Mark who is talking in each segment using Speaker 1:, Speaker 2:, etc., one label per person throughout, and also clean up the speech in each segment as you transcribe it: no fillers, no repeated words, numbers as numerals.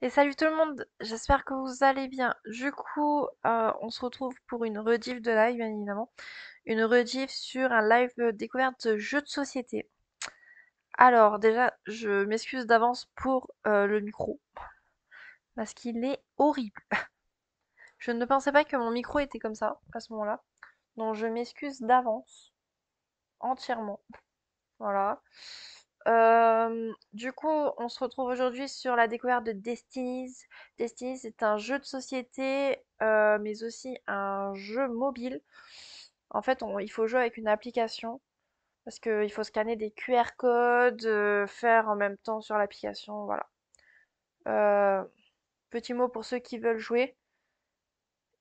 Speaker 1: Et salut tout le monde, j'espère que vous allez bien. Du coup, on se retrouve pour une rediff de live, bien évidemment. Une rediff sur un live découverte de jeux de société. Alors, déjà, je m'excuse d'avance pour le micro, parce qu'il est horrible. Je ne pensais pas que mon micro était comme ça, à ce moment-là. Donc, je m'excuse d'avance, entièrement. Voilà. Du coup, on se retrouve aujourd'hui sur la découverte de Destinies. Destinies est un jeu de société, mais aussi un jeu mobile. En fait, il faut jouer avec une application parce qu'il faut scanner des QR codes, faire en même temps sur l'application, voilà. Euh, Petit mot pour ceux qui veulent jouer.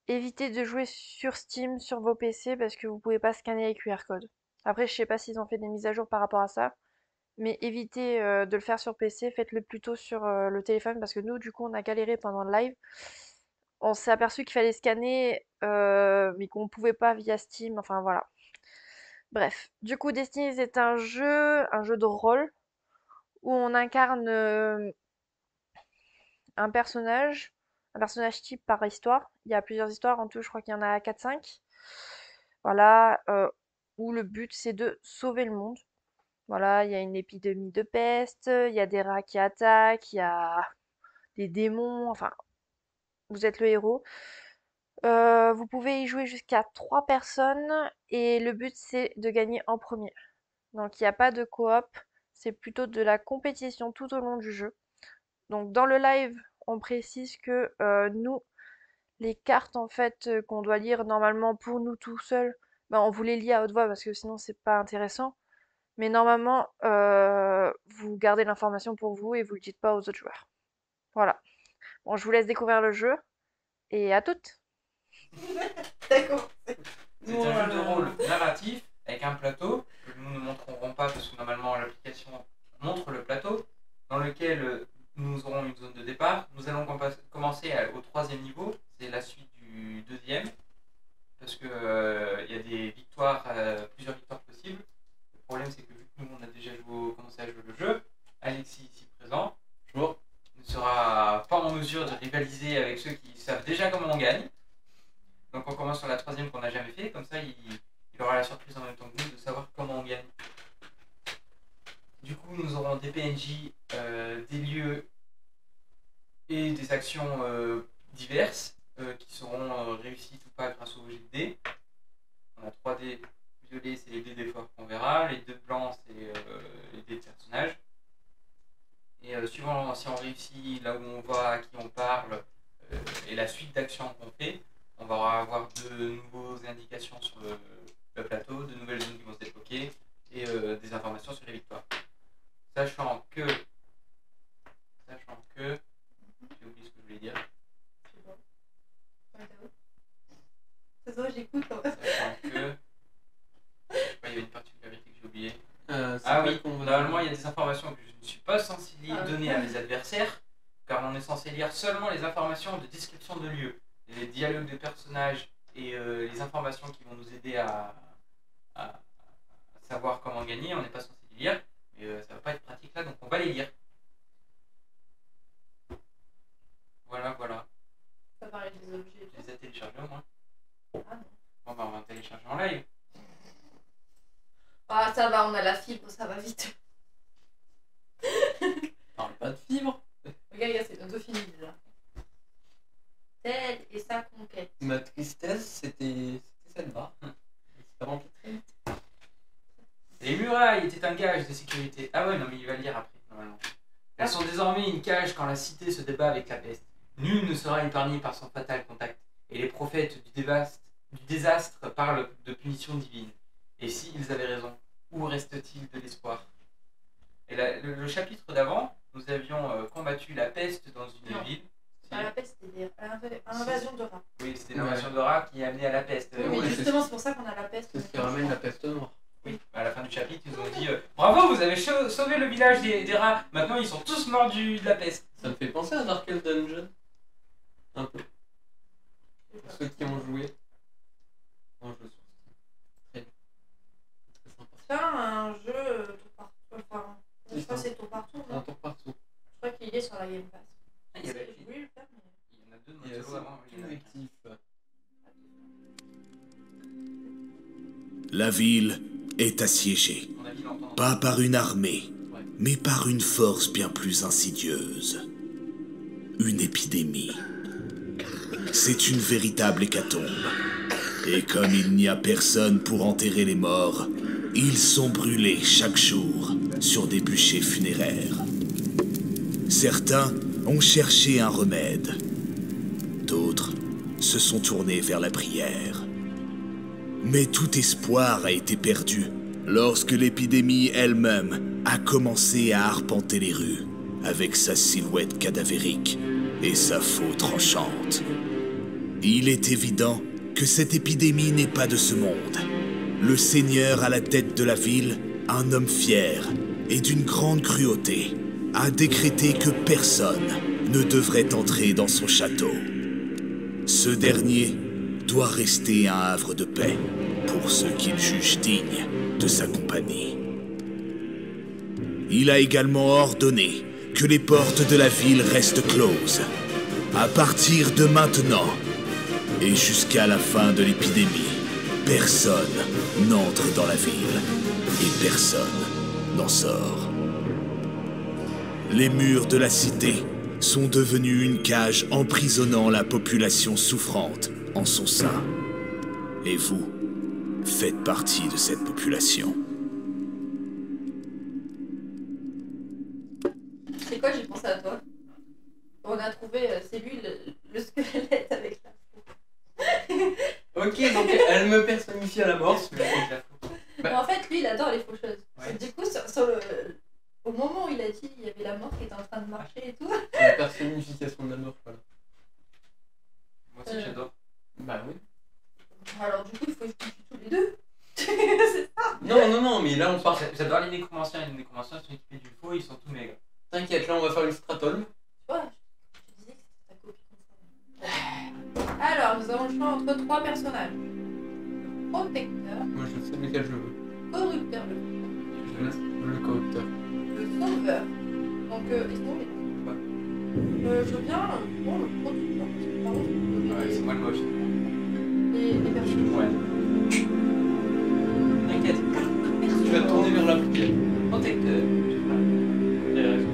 Speaker 1: Évitez de jouer sur Steam, sur vos PC, parce que vous pouvez pas scanner les QR codes. Après, je sais pas s'ils ont fait des mises à jour par rapport à ça. Mais évitez de le faire sur PC, faites-le plutôt sur le téléphone parce que nous, du coup, on a galéré pendant le live. On s'est aperçu qu'il fallait scanner, mais qu'on pouvait pas via Steam. Enfin voilà. Bref, du coup, Destiny est un jeu de rôle où on incarne un personnage, un personnage type par histoire. Il y a plusieurs histoires en tout, je crois qu'il y en a 4-5. Voilà, où le but c'est de sauver le monde. Voilà, il y a une épidémie de peste, il y a des rats qui attaquent, il y a des démons, enfin, vous êtes le héros. Vous pouvez y jouer jusqu'à 3 personnes et le but c'est de gagner en premier. Donc il n'y a pas de coop, c'est plutôt de la compétition tout au long du jeu. Donc dans le live, on précise que nous, les cartes en fait qu'on doit lire normalement pour nous tout seuls, ben, on vous les lit à haute voix parce que sinon c'est pas intéressant. Mais normalement, vous gardez l'information pour vous et vous le dites pas aux autres joueurs. Voilà. Bon, je vous laisse découvrir le jeu et à toutes.
Speaker 2: D'accord.
Speaker 3: C'est un jeu de rôle narratif avec un plateau que nous ne montrerons pas parce que normalement l'application montre le plateau dans lequel nous aurons une zone de départ. Nous allons commencer au troisième niveau, c'est la suite du deuxième parce que il y a des victoires, plusieurs victoires possibles. Le problème c'est que vu que nous on a déjà commencé à jouer le jeu, Alexis ici présent,
Speaker 2: Bonjour.
Speaker 3: ne sera pas en mesure de rivaliser avec ceux qui savent déjà comment on gagne. Donc on commence sur la troisième qu'on n'a jamais fait, comme ça il aura la surprise en même temps que nous de savoir comment on gagne. Du coup nous aurons des PNJ, des lieux et des actions diverses qui seront réussites ou pas grâce au jet de dés. On a 3 dés violets, c'est les dés d'effort qu'on verra, les 2 blancs c'est les dés de personnage. Et suivant si on réussit, là où on va, à qui on parle et la suite d'actions qu'on fait, on va avoir de nouvelles indications sur le plateau, de nouvelles zones qui vont se débloquer et des informations sur les victoires. Sachant que, j'ai oublié ce que je voulais dire.
Speaker 2: C'est ça, j'écoute.
Speaker 3: Sachant que, je sais pas, il y avait une particularité que j'ai oubliée.
Speaker 2: Ah
Speaker 3: Oui, normalement il y a des informations que je ne suis pas censé donner à mes adversaires, car on est censé lire seulement les informations de description de lieu, les dialogues de personnages et les informations qui vont nous aider à savoir comment gagner. On n'est pas censé les lire, mais ça va pas être pratique là, donc on va les lire. Voilà.
Speaker 2: Ça paraît des objets.
Speaker 3: Je les ai téléchargés au moins.
Speaker 2: Ah non.
Speaker 3: Bon bah on va télécharger en live.
Speaker 2: Ah, ça va, on a la fibre, ça va vite.
Speaker 4: Parle pas de fibre.
Speaker 2: Regarde, c'est bientôt fini déjà. Telle est sa conquête.
Speaker 4: Ma tristesse, c'était celle-là. C'est rempli très vite.
Speaker 3: Les murailles étaient un gage de sécurité. Ah ouais, non mais il va le lire après, normalement. Elles sont désormais une cage quand la cité se débat avec la peste. Nul ne sera épargné par son fatal contact. Et les prophètes du désastre parlent de punition divine. Et s'ils avaient raison, où reste-t-il de l'espoir? Et le chapitre d'avant, nous avions combattu la peste dans une
Speaker 2: Non.
Speaker 3: ville.
Speaker 2: Pas la peste, c'est l'invasion de rats.
Speaker 3: Oui, c'était l'invasion de rats qui a amené à la peste.
Speaker 2: Oui, mais justement, c'est pour ça qu'on a la peste.
Speaker 4: C'est ce qui ramène la peste noire.
Speaker 3: Oui, à la fin du chapitre, ils nous ont dit bravo, vous avez sauvé le village des rats. Maintenant, ils sont tous morts de la peste.
Speaker 4: Ça me fait penser à Darkest Dungeon. Un peu. Pour ceux qui ont joué. On joue sur Steam. Très bien. Très sympa.
Speaker 2: C'est un jeu tour par tour. Enfin, je sais pas si c'est tour par tour.
Speaker 4: Un tour partout.
Speaker 2: Je crois qu'il est sur la Game Pass.
Speaker 3: Il y avait 2 de
Speaker 4: Et
Speaker 3: mode solo avant.
Speaker 4: c'est objectif.
Speaker 5: La ville est assiégée,
Speaker 3: On a dit l'entendre.
Speaker 5: pas par une armée,
Speaker 3: Ouais.
Speaker 5: mais par une force bien plus insidieuse. Une épidémie. C'est une véritable hécatombe. Et comme il n'y a personne pour enterrer les morts, ils sont brûlés chaque jour sur des bûchers funéraires. Certains ont cherché un remède. D'autres se sont tournés vers la prière. Mais tout espoir a été perdu lorsque l'épidémie elle-même a commencé à arpenter les rues avec sa silhouette cadavérique et sa faux tranchante. Il est évident que cette épidémie n'est pas de ce monde. Le Seigneur à la tête de la ville, un homme fier et d'une grande cruauté, a décrété que personne ne devrait entrer dans son château. Ce dernier doit rester un havre de paix pour ceux qu'il juge dignes de sa compagnie. Il a également ordonné que les portes de la ville restent closes, à partir de maintenant et jusqu'à la fin de l'épidémie. Personne n'entre dans la ville et personne n'en sort. Les murs de la cité sont devenus une cage emprisonnant la population souffrante en son sein. Et vous faites partie de cette population.
Speaker 2: C'est quoi, j'ai pensé à toi. On a trouvé, c'est lui le squelette avec la
Speaker 4: Ok, donc elle me personnifie à la mort.
Speaker 2: Mais en fait, lui, il adore les faucheuses.
Speaker 3: Ouais.
Speaker 2: Du coup, au moment où il a dit il y avait la mort qui était en train de marcher et tout.
Speaker 4: C'est la personnification de la mort, voilà.
Speaker 3: Moi aussi, j'adore.
Speaker 4: Bah oui.
Speaker 2: Alors, du coup, il faut se tuer tous les deux.
Speaker 4: Non, mais là on part.
Speaker 3: J'adore les nécromanciens. Les nécromanciens sont équipés du faux, ils sont tous maigres.
Speaker 4: T'inquiète, là on va faire une stratolme.
Speaker 2: Ouais, je disais que c'était ta copine. Alors, nous avons le choix entre 3 personnages. Protecteur,
Speaker 4: Moi je sais lequel je veux.
Speaker 2: corrupteur,
Speaker 4: Le corrupteur.
Speaker 2: le sauveur. Donc, ils sont les je veux bien bon, le producteur. Parce que, par contre,
Speaker 3: Ouais, c'est moi le moche.
Speaker 2: les personnages.
Speaker 3: Ouais. T'inquiète.
Speaker 4: Tu vas te tourner vers la poubelle.
Speaker 3: Protecteur. J'ai raison.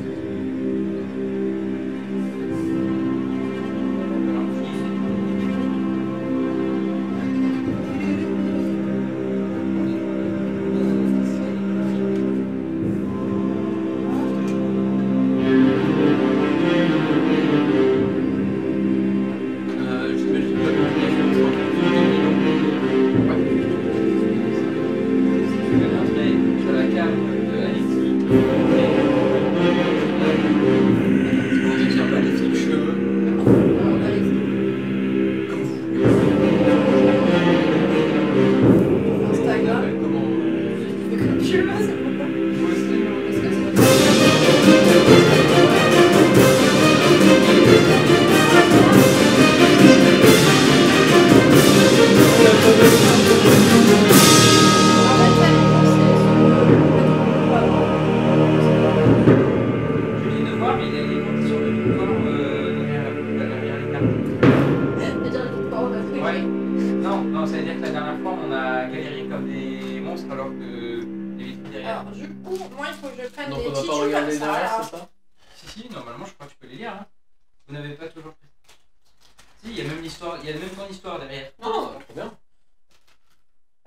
Speaker 4: J'imagine pas que
Speaker 3: Je vais montrer sur la carte de Alexis.
Speaker 4: on détient pas les fils cheveux.
Speaker 2: On va laisser. Instagram.
Speaker 4: Comment
Speaker 2: Tu fais comme tu veux, c'est pas grave.
Speaker 4: Moi aussi.
Speaker 2: Est-ce que c'est
Speaker 3: Je viens de voir, mais il y a des conditions de victoire derrière les cartes. Ouais. Non, ça veut dire que la dernière fois, on a galéré comme des monstres alors que les vitrines derrière.
Speaker 2: Alors, du coup, moi, il faut que je prenne
Speaker 4: Donc
Speaker 2: des
Speaker 4: on va
Speaker 2: petits
Speaker 4: pas
Speaker 2: trucs comme
Speaker 4: regarder
Speaker 2: ça.
Speaker 4: derrière,
Speaker 2: Alors,
Speaker 4: c'est ça?
Speaker 3: Si, normalement, je crois que tu peux les lire. Hein. Vous n'avez pas toujours pris. Si, il y a même l'histoire, il y a même ton histoire derrière.
Speaker 2: non.
Speaker 4: Trop bien.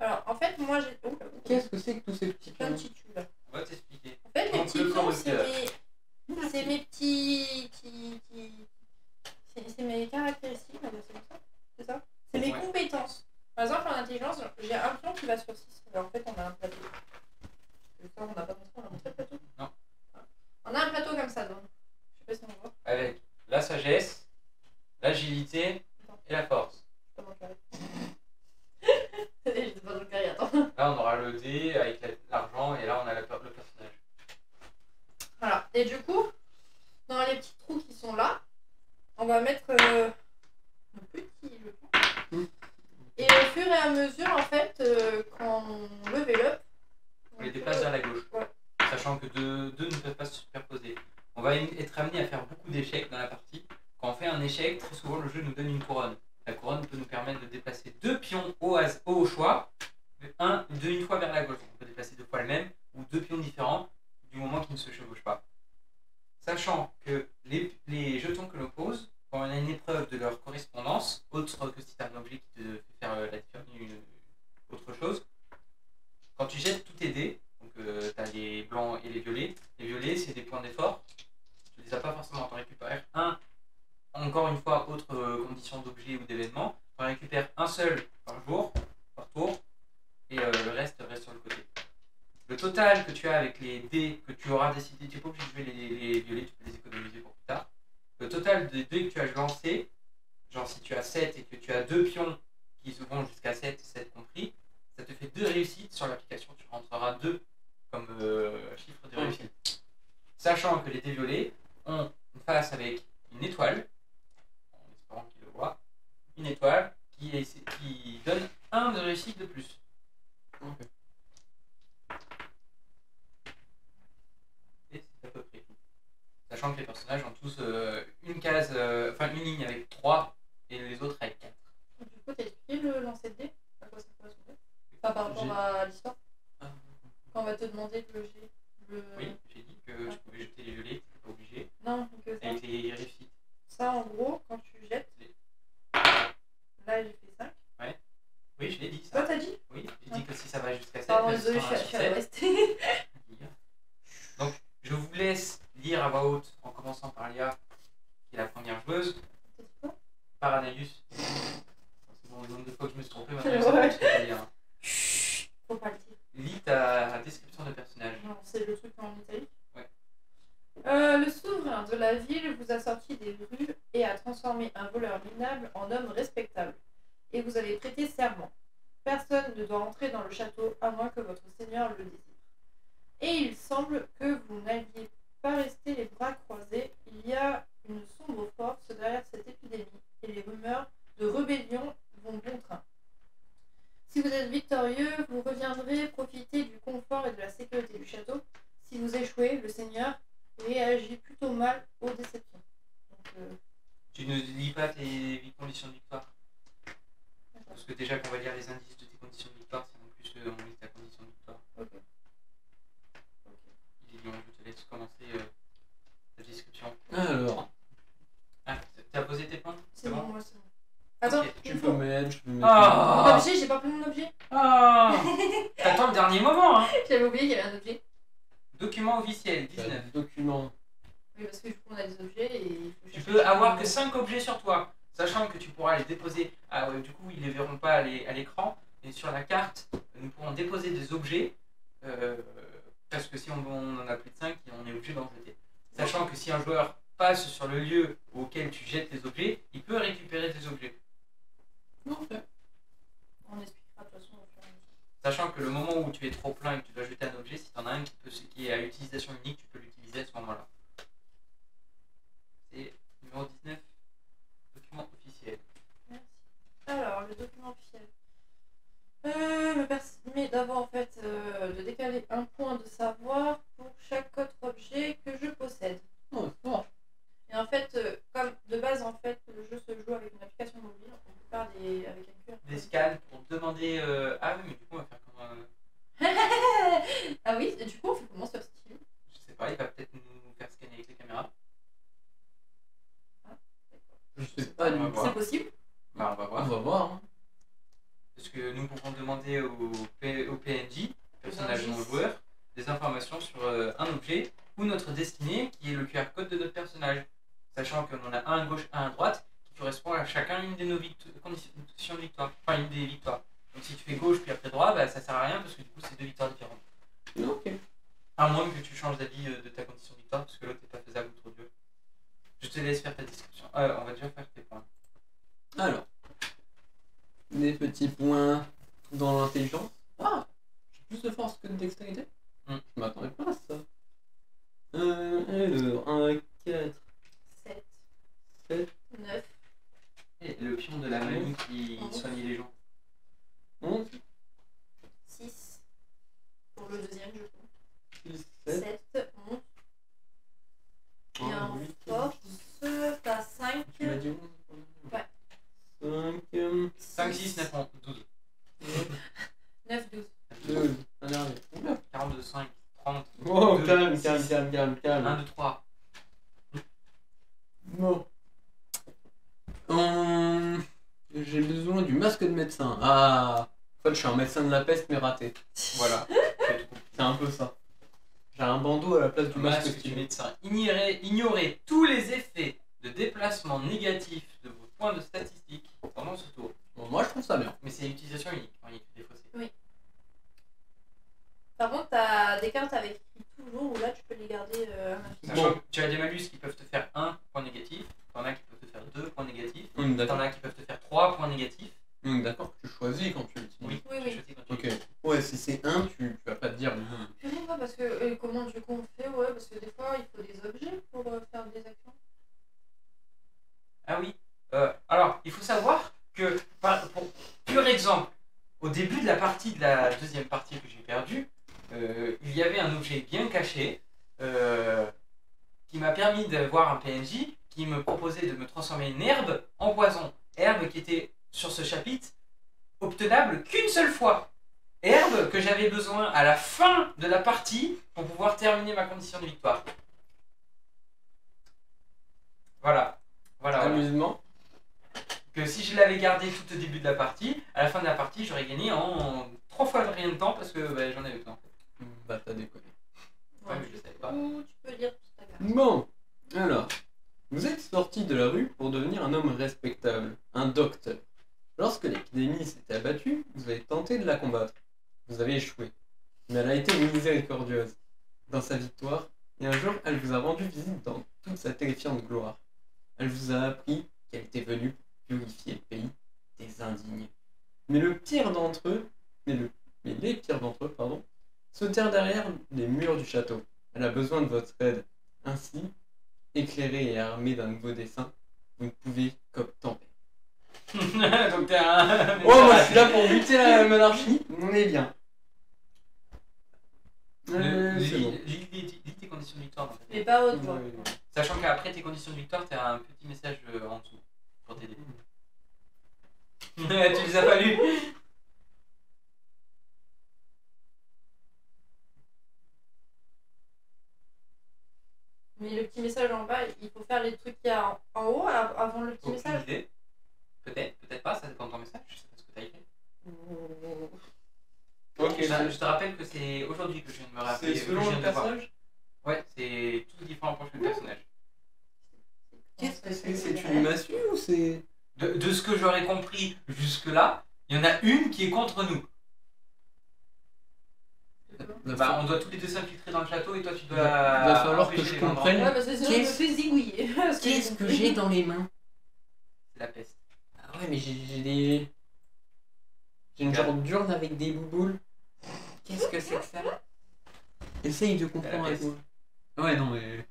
Speaker 2: Alors, en fait, moi, j'ai. Oh,
Speaker 4: Qu'est-ce que c'est que tous ces petits
Speaker 2: plein
Speaker 4: plans
Speaker 2: de petits là.
Speaker 3: On va t'expliquer.
Speaker 2: En fait, les
Speaker 3: Donc,
Speaker 2: petits
Speaker 3: le
Speaker 2: pions, c'est
Speaker 3: corrupteur.
Speaker 2: c'est mes petits. C'est mes caractéristiques, on va dire ça comme ça. C'est ça? C'est mes
Speaker 3: Ouais.
Speaker 2: compétences. Par exemple, en intelligence, j'ai un pion qui va sur 6. Alors, en fait, on a un plateau. Ça, on n'a pas montré, on a montré le plateau?
Speaker 3: Non.
Speaker 2: On a un plateau comme ça, donc. Je sais pas si on voit.
Speaker 3: Avec la sagesse, l'agilité et la force.
Speaker 2: Je sais pas dans le carré. Je sais pas dans le carré, attends.
Speaker 3: Là, on aura le dé avec l'argent et là, on a le personnage.
Speaker 2: Voilà. Et du coup, dans les petits trous qui sont là, on va mettre le petit jeton. Et au fur et à mesure, en fait, quand on level up,
Speaker 3: On les déplace vers la gauche.
Speaker 2: Ouais.
Speaker 3: Sachant que deux ne peuvent pas se superposer. On va être amené à faire beaucoup d'échecs dans la partie. Quand on fait un un échec, très souvent le jeu nous donne une couronne. La couronne peut nous permettre de déplacer 2 pions au choix, une fois vers la gauche. On peut déplacer 2 fois le même ou 2 pions différents du moment qu'ils ne se chevauchent pas. Sachant que les jetons que l'on pose, quand on a une épreuve de leur correspondance, autre que si tu as un objet qui te fait faire autre chose, quand tu jettes tous tes dés, donc tu as les blancs et les violets c'est des points d'effort, tu les as pas forcément, tu en récupères un, encore une fois, autre condition d'objet ou d'événement, tu en récupères un seul par jour, par tour, et le reste reste sur le côté. Le total que tu as avec les dés que tu auras décidé, tu n'es pas obligé de jouer les violets, tu peux les économiser pour plus tard. Le total des dés que tu as lancés, genre si tu as 7 et que tu as 2 pions qui se vont jusqu'à 7 compris, ça te fait 2 réussites sur l'application, tu rentreras 2 comme chiffre de réussite. Sachant que les dés violets ont une face avec une étoile, en espérant qu'il le voit, une étoile qui donne 1 de réussite de plus.
Speaker 4: Ok.
Speaker 3: Et c'est à peu près tout. Sachant que les personnages ont tous une case, une ligne avec 3 et les autres avec 4.
Speaker 2: Du coup, t'as expliqué le lancer de dés? À quoi ça correspondait? Enfin, par rapport à l'histoire. Quand on va te demander le G.
Speaker 3: Oui, j'ai dit que je pouvais jeter les violets, tu n'es pas obligé.
Speaker 2: Non, que ça.
Speaker 3: Avec les réussites.
Speaker 2: Ça, en gros, quand tu jettes. Là, j'ai fait 5.
Speaker 3: Ouais. Oui, je l'ai dit
Speaker 2: Toi,
Speaker 3: ça.
Speaker 2: t'as dit?
Speaker 3: Oui, j'ai dit que si ça va jusqu'à 7,
Speaker 2: Pardon,
Speaker 3: même si
Speaker 2: désolé,
Speaker 3: t'en as
Speaker 2: je
Speaker 3: sur
Speaker 2: suis
Speaker 3: 7,
Speaker 2: restée.
Speaker 3: donc, je vous laisse lire à voix haute en commençant par Léa, qui est la première joueuse. Par Anaïus. C'est bon, le nombre de fois que je me suis trompé, maintenant je sais pas ce que je vais lire.
Speaker 2: Chut, faut pas le dire.
Speaker 3: Lis ta description de personnage.
Speaker 2: Non, c'est le truc en italique.
Speaker 3: Ouais.
Speaker 2: Le souverain de la ville vous a sorti des rues et a transformé un voleur minable en homme respectable. Et vous avez prêté serment. Personne ne doit entrer dans le château à moins que votre seigneur le désire. Et il semble que vous n'alliez pas rester les bras croisés. Il y a une sombre force derrière cette épidémie et les rumeurs de rébellion vont bon train. Si vous êtes victorieux, vous reviendrez profiter du confort et de la sécurité du château. Si vous échouez, le seigneur réagit plutôt mal aux déceptions. Donc,
Speaker 3: Tu ne lis pas tes conditions de victoire. Parce que déjà qu'on va lire les indices de tes conditions de victoire, c'est en plus on lit ta condition de victoire.
Speaker 2: ok.
Speaker 3: Lilian, je te laisse commencer ta description.
Speaker 4: Alors,
Speaker 3: Ah, t'as posé tes points?
Speaker 2: C'est bon, moi c'est bon. Attends,
Speaker 3: Ok,
Speaker 4: tu
Speaker 2: il
Speaker 4: peux
Speaker 2: faut.
Speaker 4: mettre, je peux mettre.
Speaker 2: Mon
Speaker 3: Ah
Speaker 2: objet, j'ai pas pris mon objet.
Speaker 3: T'attends le dernier moment, hein.
Speaker 2: J'avais oublié qu'il y avait un objet.
Speaker 3: Document officiel,
Speaker 4: T'as
Speaker 3: 19.
Speaker 4: des documents.
Speaker 2: Oui, parce que du coup, on a des objets et il faut
Speaker 3: Tu
Speaker 2: chercher
Speaker 3: peux avoir
Speaker 2: un-
Speaker 3: que 5 objets sur toi, sachant que tu pourras les déposer. Ah ouais, du coup, ils ne les verront pas à l'écran. Et sur la carte, nous pourrons déposer des objets. Parce que si on en a plus de 5, on est obligé d'en jeter. Sachant que si un joueur passe sur le lieu auquel tu jettes les objets, il peut récupérer des objets.
Speaker 4: Ok.
Speaker 2: On expliquera de toute façon au fur et à mesure.
Speaker 3: Sachant que le moment où tu es trop plein et que tu dois jeter un objet, si tu en as un qui est à utilisation unique, tu peux l'utiliser à ce moment-là. C'est numéro 19, document officiel.
Speaker 2: Merci. Alors, le document officiel. Me permet d'avoir en fait de décaler un point de savoir pour chaque autre objet que je possède.
Speaker 4: Oh, c'est fort.
Speaker 2: Et en fait, comme de base, en fait, le jeu se joue avec une application mobile, on peut faire avec un QR.
Speaker 3: Des scans pour demander. Ah oui, mais du coup, on va faire comment
Speaker 2: Ah oui, et du coup, on fait comment sur Steam?
Speaker 3: Je sais pas, il va peut-être nous faire scanner avec les caméras.
Speaker 4: Je sais pas
Speaker 3: On
Speaker 4: du
Speaker 3: va
Speaker 4: tout.
Speaker 3: voir.
Speaker 2: C'est possible?
Speaker 3: Bah, on va
Speaker 4: On
Speaker 3: voir.
Speaker 4: va voir. Hein.
Speaker 3: Parce que nous pouvons demander au PNJ, personnage non joueur, des informations sur un objet ou notre destinée qui est le QR code de notre personnage. Sachant qu'on en a un à gauche, un à droite, qui correspond à chacun une de nos conditions de victoire. Enfin, une des victoires. Donc si tu fais gauche puis après droit, bah, ça sert à rien parce que du coup c'est deux victoires différentes.
Speaker 4: Ok.
Speaker 3: À moins que tu changes d'avis de ta condition de victoire parce que l'autre n'est pas faisable ou trop dur. Je te laisse faire ta description. On va déjà faire tes points.
Speaker 4: Alors, des petits points dans l'intelligence. Ah, j'ai plus de force que de dextérité.
Speaker 3: Hmm.
Speaker 4: Je m'attendais pas à ça. Alors, 1, 4,
Speaker 2: 7,
Speaker 4: 7,
Speaker 2: 9,
Speaker 3: Et le pion de la mamie qui soigne les gens.
Speaker 4: 11,
Speaker 2: 6. Pour le deuxième, je compte.
Speaker 4: 6, 7,
Speaker 2: 7, 11. Et
Speaker 4: 1,
Speaker 2: en
Speaker 4: 8,
Speaker 2: force, t'as 5.
Speaker 4: Tu m'as dit dit 11.
Speaker 2: Ouais.
Speaker 4: 5,
Speaker 3: 5, 6, 9, 11, 12.
Speaker 2: 9, 12.
Speaker 4: 12. Un dernier. Oula.
Speaker 3: 42, 5, 30.
Speaker 4: Oh,
Speaker 3: 2,
Speaker 4: calme,
Speaker 3: 6,
Speaker 4: calme, calme, calme,
Speaker 3: 1,
Speaker 4: calme.
Speaker 3: 2, 3.
Speaker 4: Bon. J'ai besoin du masque de médecin. Ah. En fait, je suis un médecin de la peste, mais raté.
Speaker 3: Voilà.
Speaker 4: C'est un peu ça. J'ai un bandeau à la place du masque
Speaker 3: Masque du
Speaker 4: stylé.
Speaker 3: médecin. Ignorez tous les effets de déplacement négatifs de vos points de statistiques pendant ce tour.
Speaker 4: Bon, moi, je trouve ça bien.
Speaker 3: Mais c'est une utilisation unique. Il y a des faussés.
Speaker 2: Par contre, t'as des cartes avec écrit toujours où là tu peux les garder à l'infini.
Speaker 3: Sachant que tu as des malus qui peuvent te faire 1 point négatif, t'en as qui peuvent te faire 2 points négatifs,
Speaker 4: On est
Speaker 3: t'en
Speaker 4: d'accord.
Speaker 3: as qui peuvent te faire 3 points négatifs.
Speaker 4: On est d'accord que tu choisis quand tu l'utilises.
Speaker 3: Oui,
Speaker 2: Oui,
Speaker 3: tu
Speaker 2: oui.
Speaker 3: choisis quand tu
Speaker 4: Ok.
Speaker 3: utilises.
Speaker 4: Ouais, si c'est 1, tu vas pas te dire.
Speaker 2: Purée, ouais, parce que comment du coup on fait? Ouais, parce que des fois il faut des objets pour faire des actions.
Speaker 3: Ah oui. Alors, il faut savoir que, pour pur exemple, au début de la partie de la deuxième partie que j'ai perdue, il y avait un objet bien caché qui m'a permis de voir un PNJ qui me proposait de me transformer une herbe en poison. Herbe qui était sur ce chapitre obtenable qu'une seule fois. Herbe que j'avais besoin à la fin de la partie pour pouvoir terminer ma condition de victoire. Voilà. Voilà.
Speaker 4: Amusement.
Speaker 3: Que si je l'avais gardé tout au début de la partie, à la fin de la partie, j'aurais gagné en 3 fois rien de temps parce que j'en avais plein.
Speaker 4: Bah, t'as déconné.
Speaker 3: Ouais, mais je le savais pas.
Speaker 2: Ou tu peux lire toute ta carte.
Speaker 4: Bon, alors, vous êtes sorti de la rue pour devenir un homme respectable, un docteur. Lorsque l'épidémie s'était abattue, vous avez tenté de la combattre. Vous avez échoué. Mais elle a été miséricordieuse dans sa victoire, et un jour, elle vous a rendu visite dans toute sa terrifiante gloire. Elle vous a appris qu'elle était venue pour purifier le pays des indignes. Mais le pire d'entre eux, mais les pires d'entre eux, pardon, se terrent derrière les murs du château. Elle a besoin de votre aide. Ainsi, éclairé et armé d'un nouveau dessin, vous ne pouvez qu'obtempérer.
Speaker 3: Donc t'es un...
Speaker 4: Oh, moi je suis là pour buter la monarchie, on est bien. C'est bon.
Speaker 3: Lis tes conditions de victoire. Dans ta tête.
Speaker 2: Mais pas haute voix.
Speaker 3: Sachant qu'après tes conditions de victoire, t'as un petit message en dessous pour t'aider. Tu les as pas lus?
Speaker 2: Mais le petit message en bas, il faut faire les trucs qu'il y a en haut avant le petit
Speaker 3: Aucune
Speaker 2: message.
Speaker 3: idée. Peut-être, peut-être pas, ça dépend de ton message, je sais pas ce que t'as écrit.
Speaker 4: Ok,
Speaker 3: Je te rappelle que c'est aujourd'hui que je viens de me rappeler.
Speaker 4: c'est
Speaker 3: que
Speaker 4: selon
Speaker 3: je viens
Speaker 4: le
Speaker 3: de voir.
Speaker 4: personnage.
Speaker 3: Ouais, c'est tous différents profils de personnages.
Speaker 4: Qu'est-ce que c'est? C'est une massue ou c'est.
Speaker 3: De ce que j'aurais compris jusque-là, il y en a une qui est contre nous. Bah, on doit tous les deux s'infiltrer dans le château et toi tu dois.
Speaker 4: Va falloir que
Speaker 3: empêcher
Speaker 4: je
Speaker 3: les gens de
Speaker 4: comprenne.
Speaker 2: Ouais, parce que sinon je me
Speaker 4: Qu'est-ce-
Speaker 2: fais zigouiller.
Speaker 4: Qu'est-ce que j'ai dans les mains?
Speaker 3: C'est la peste.
Speaker 4: Ah ouais, mais j'ai des. J'ai une genre d'urne avec des bouboules. Qu'est-ce que c'est que ça? Essaye de comprendre avec
Speaker 3: peste.
Speaker 4: moi. Ouais, non, mais.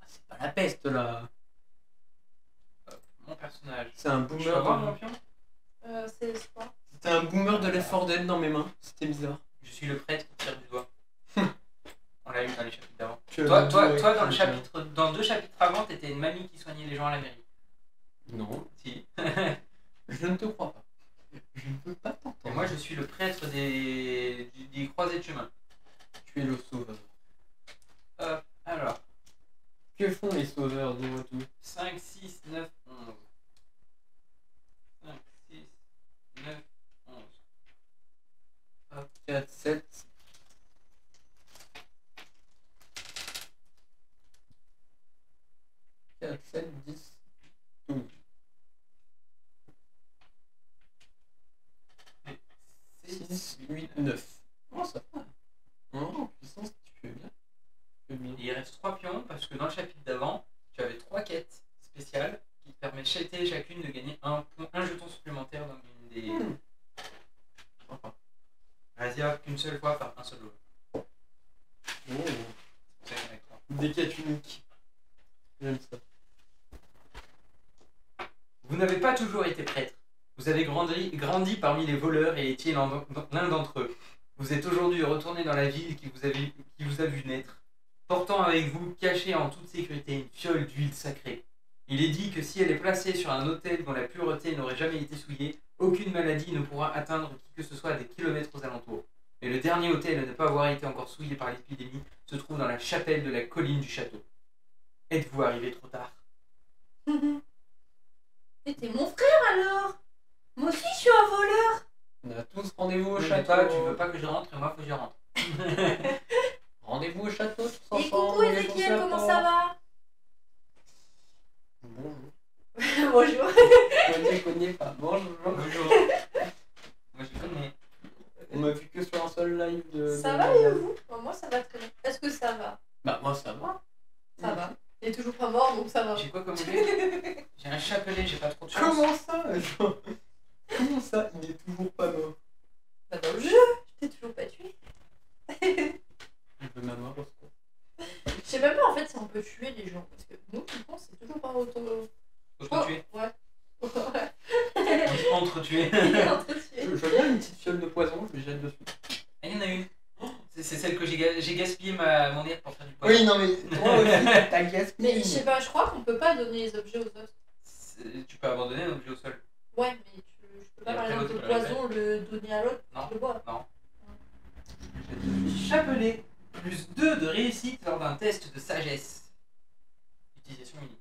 Speaker 4: Ah, c'est pas la peste là.
Speaker 3: Mon personnage.
Speaker 4: C'est un
Speaker 3: Je peux
Speaker 4: boomer.
Speaker 3: avoir mon pion?
Speaker 2: C'est quoi?
Speaker 4: C'était un boomer de Left 4 Dead dans mes mains. C'était bizarre.
Speaker 3: Je suis le prêtre qui tire du doigt. On l'a eu dans les chapitres d'avant.
Speaker 4: Tu
Speaker 3: Toi,
Speaker 4: as
Speaker 3: toi,
Speaker 4: dit,
Speaker 3: toi
Speaker 4: ouais,
Speaker 3: dans le
Speaker 4: que-
Speaker 3: chapitre, dans 2 chapitres avant, t'étais une mamie qui soignait les gens à la mairie.
Speaker 4: Non,
Speaker 3: Si.
Speaker 4: je ne te crois pas. Je ne peux pas
Speaker 3: Et
Speaker 4: t'entendre.
Speaker 3: moi je suis le prêtre des croisés de chemin.
Speaker 4: Tu es le sauveur.
Speaker 3: Alors,
Speaker 4: Que font les sauveurs? Dis-moi tout.
Speaker 3: 5, 6, 9, 11. 5, 6, 9, 11.
Speaker 4: 4, 7. 4, 7, 10, 12. 6, 8, 9. Oh, ça va. En puissance, tu fais bien. Tu fais bien.
Speaker 3: Et il reste 3 pions parce que dans le chapitre d'avant, tu avais 3 quêtes spéciales qui te permettent chacune de gagner un jeton supplémentaire dans une des. Enfin. Vas-y, hop, qu'une seule fois, faire un seul lot.
Speaker 4: Oh,
Speaker 3: C'est pour ça qu'il y en a que 3.
Speaker 4: des quêtes uniques. J'aime ça.
Speaker 3: Vous n'avez pas toujours été prêtre. Vous avez grandi parmi les voleurs et étiez l'un d'entre eux. Vous êtes aujourd'hui retourné dans la ville qui vous a vu naître, portant avec vous, caché en toute sécurité, une fiole d'huile sacrée. Il est dit que si elle est placée sur un autel dont la pureté n'aurait jamais été souillée, aucune maladie ne pourra atteindre qui que ce soit à des kilomètres aux alentours. Mais le dernier autel à ne pas avoir été encore souillé par l'épidémie se trouve dans la chapelle de la colline du château. Êtes-vous arrivé trop tard?
Speaker 2: Et t'es mon frère alors? Moi aussi je suis un voleur.
Speaker 4: On a tous rendez-vous au
Speaker 3: Oui, mais
Speaker 4: château.
Speaker 3: toi, tu veux pas que je rentre et moi, faut que je rentre.
Speaker 4: Rendez-vous au château tous
Speaker 2: Et
Speaker 4: ensemble.
Speaker 2: coucou Ézéchiel, comment ça va?
Speaker 4: Bonjour.
Speaker 2: Bonjour.
Speaker 4: Moi je connais pas. Bonjour.
Speaker 3: Bonjour. Moi, je connais.
Speaker 4: On m'a vu que sur un seul live de.
Speaker 2: Ça
Speaker 4: de
Speaker 2: va
Speaker 4: Madame.
Speaker 2: et vous? Moi ça va très bien. Est-ce que ça va?
Speaker 4: Bah moi ça va.
Speaker 2: Ça va. Il est toujours pas mort donc ça va.
Speaker 3: J'ai quoi comme objet? J'ai un chapelet, j'ai pas trop de chance.
Speaker 4: Comment ça attends. Comment ça il est toujours pas mort?
Speaker 2: Bah dans le jeu, je t'ai toujours pas tué.
Speaker 4: Je veux ma mort au secours.
Speaker 2: Je sais même pas en fait si on peut tuer les gens. Parce que nous, je pense c'est toujours pas autant.
Speaker 3: Faut se tuer.
Speaker 2: Ouais. Ouais.
Speaker 3: Entre-tuer.
Speaker 2: Entre-tuer.
Speaker 4: Je veux bien une petite fiole de poison, je lui jette dessus.
Speaker 3: Ah, il y en a une. C'est celle que j'ai gaspillé mon air pour faire du poison.
Speaker 4: Oui, non mais toi aussi, t'as gaspillé.
Speaker 2: Mais je sais pas, je crois qu'on peut pas donner les objets aux autres.
Speaker 3: Tu peux abandonner un objet au sol.
Speaker 2: Ouais, mais je peux pas
Speaker 3: Et
Speaker 2: par
Speaker 3: après,
Speaker 2: exemple
Speaker 3: l'autre,
Speaker 2: le
Speaker 3: tu peux le
Speaker 2: poison le donner à l'autre.
Speaker 3: Non.
Speaker 2: Je le bois.
Speaker 3: Non. Chapelet. Plus 2 de réussite lors d'un test de sagesse. Utilisation unique.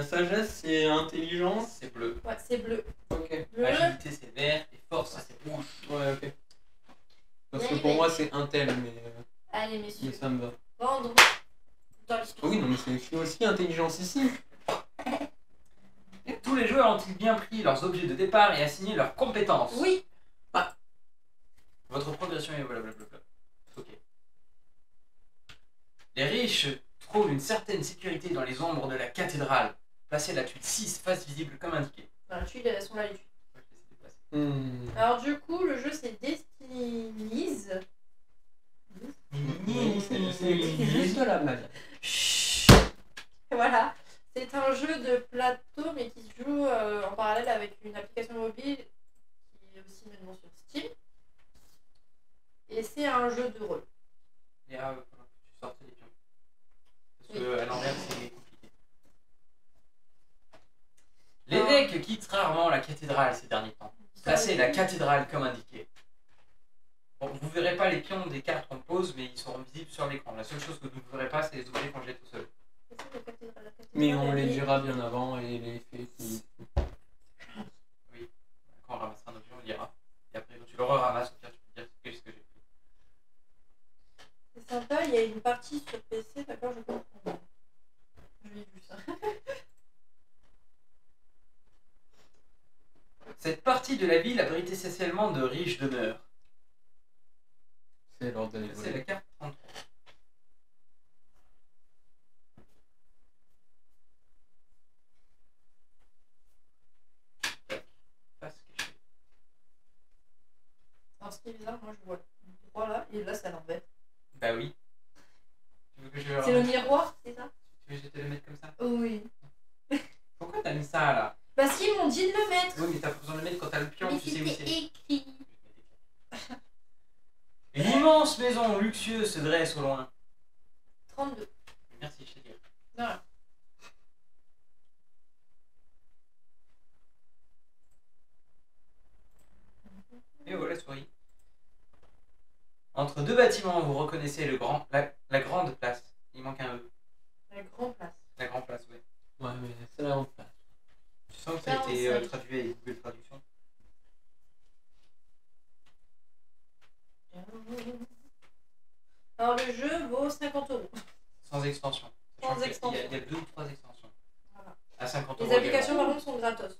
Speaker 4: Sagesse, c'est intelligence.
Speaker 3: C'est bleu.
Speaker 2: Ouais, c'est bleu.
Speaker 4: Ok.
Speaker 2: Bleu.
Speaker 3: Agilité, c'est vert. Et force, c'est rouge.
Speaker 4: Ouais, ok. Parce que
Speaker 2: Oui,
Speaker 4: pour
Speaker 2: mais-
Speaker 4: moi, c'est intel,
Speaker 2: Allez
Speaker 4: mais
Speaker 2: messieurs,
Speaker 4: ça me va.
Speaker 2: rentrons dans l'histoire.
Speaker 4: Oui, non, mais c'est aussi intelligence ici.
Speaker 3: Tous les joueurs ont-ils bien pris leurs objets de départ et assigné leurs compétences?
Speaker 2: Oui.
Speaker 3: Votre progression est blablabla. Ok. Les riches trouvent une certaine sécurité dans les ombres de la cathédrale. Placez la tuile 6, face visible comme indiqué.
Speaker 2: Voilà, tu elles sont là les tuiles.
Speaker 3: Ouais, je vais essayer de déplacer.
Speaker 2: Alors du coup, le jeu c'est Destiny's.
Speaker 4: C'est juste de la magie.
Speaker 2: Voilà. C'est un jeu de plateau mais qui se joue en parallèle avec une application mobile qui est aussi maintenant sur Steam. Et c'est un jeu de rôle.
Speaker 3: Et là, tu sortes les pions. Parce que à l'envers, c'est compliqué. L'évêque quitte rarement la cathédrale ces derniers temps. Placez la cathédrale comme indiqué. Bon, vous ne verrez pas les pions des cartes qu'on pose, mais ils seront visibles sur l'écran. La seule chose que vous ne verrez pas, c'est les objets qu'on jette tout seul.
Speaker 4: Mais on les dira bien avant et les faits qui.
Speaker 3: Oui. Quand on ramassera un objet, on le dira. Et après, quand tu le ramasses, au pire, tu peux dire qu'est-ce que j'ai pris.
Speaker 2: C'est sympa, il y a une partie sur PC, d'accord, je comprends. Je l'ai vu ça.
Speaker 3: Cette partie de la ville abrite essentiellement de riches demeures.
Speaker 4: C'est l'ordre d'aller
Speaker 3: C'est la
Speaker 4: voler.
Speaker 3: carte 33. Tac. Face cachée.
Speaker 2: Alors ce qui est bizarre, moi je vois le droit là, et là c'est à l'envers.
Speaker 3: Bah oui. Tu veux que je
Speaker 2: C'est le miroir, c'est ça?
Speaker 3: Tu veux que je te le mette comme ça?
Speaker 2: Oui.
Speaker 3: Pourquoi t'as mis ça là?
Speaker 2: Parce qu'ils m'ont dit de le mettre.
Speaker 3: Oui, mais t'as pas besoin de le mettre quand t'as le pion,
Speaker 2: Mais
Speaker 3: tu sais où
Speaker 2: c'était
Speaker 3: c'est.
Speaker 2: écrit.
Speaker 3: Une immense maison luxueuse se dresse au loin.
Speaker 2: 32.
Speaker 3: Merci, je t'ai dit.
Speaker 2: Voilà.
Speaker 3: Et voilà, souris. Entre deux bâtiments, vous reconnaissez la grande place. Il manque un E.
Speaker 2: La grande place.
Speaker 3: La grande place, oui.
Speaker 4: Ouais, mais c'est la honte.
Speaker 3: Tu sens que ça a été
Speaker 2: 45.
Speaker 3: traduit avec Google Traduction.
Speaker 2: Alors le jeu vaut 50 €.
Speaker 3: Sans extension.
Speaker 2: Sans
Speaker 3: Sachant qu'il
Speaker 2: extension.
Speaker 3: Il y a 2 ou 3 extensions.
Speaker 2: Voilà.
Speaker 3: À 50
Speaker 2: Les
Speaker 3: euros.
Speaker 2: applications par contre sont gratos.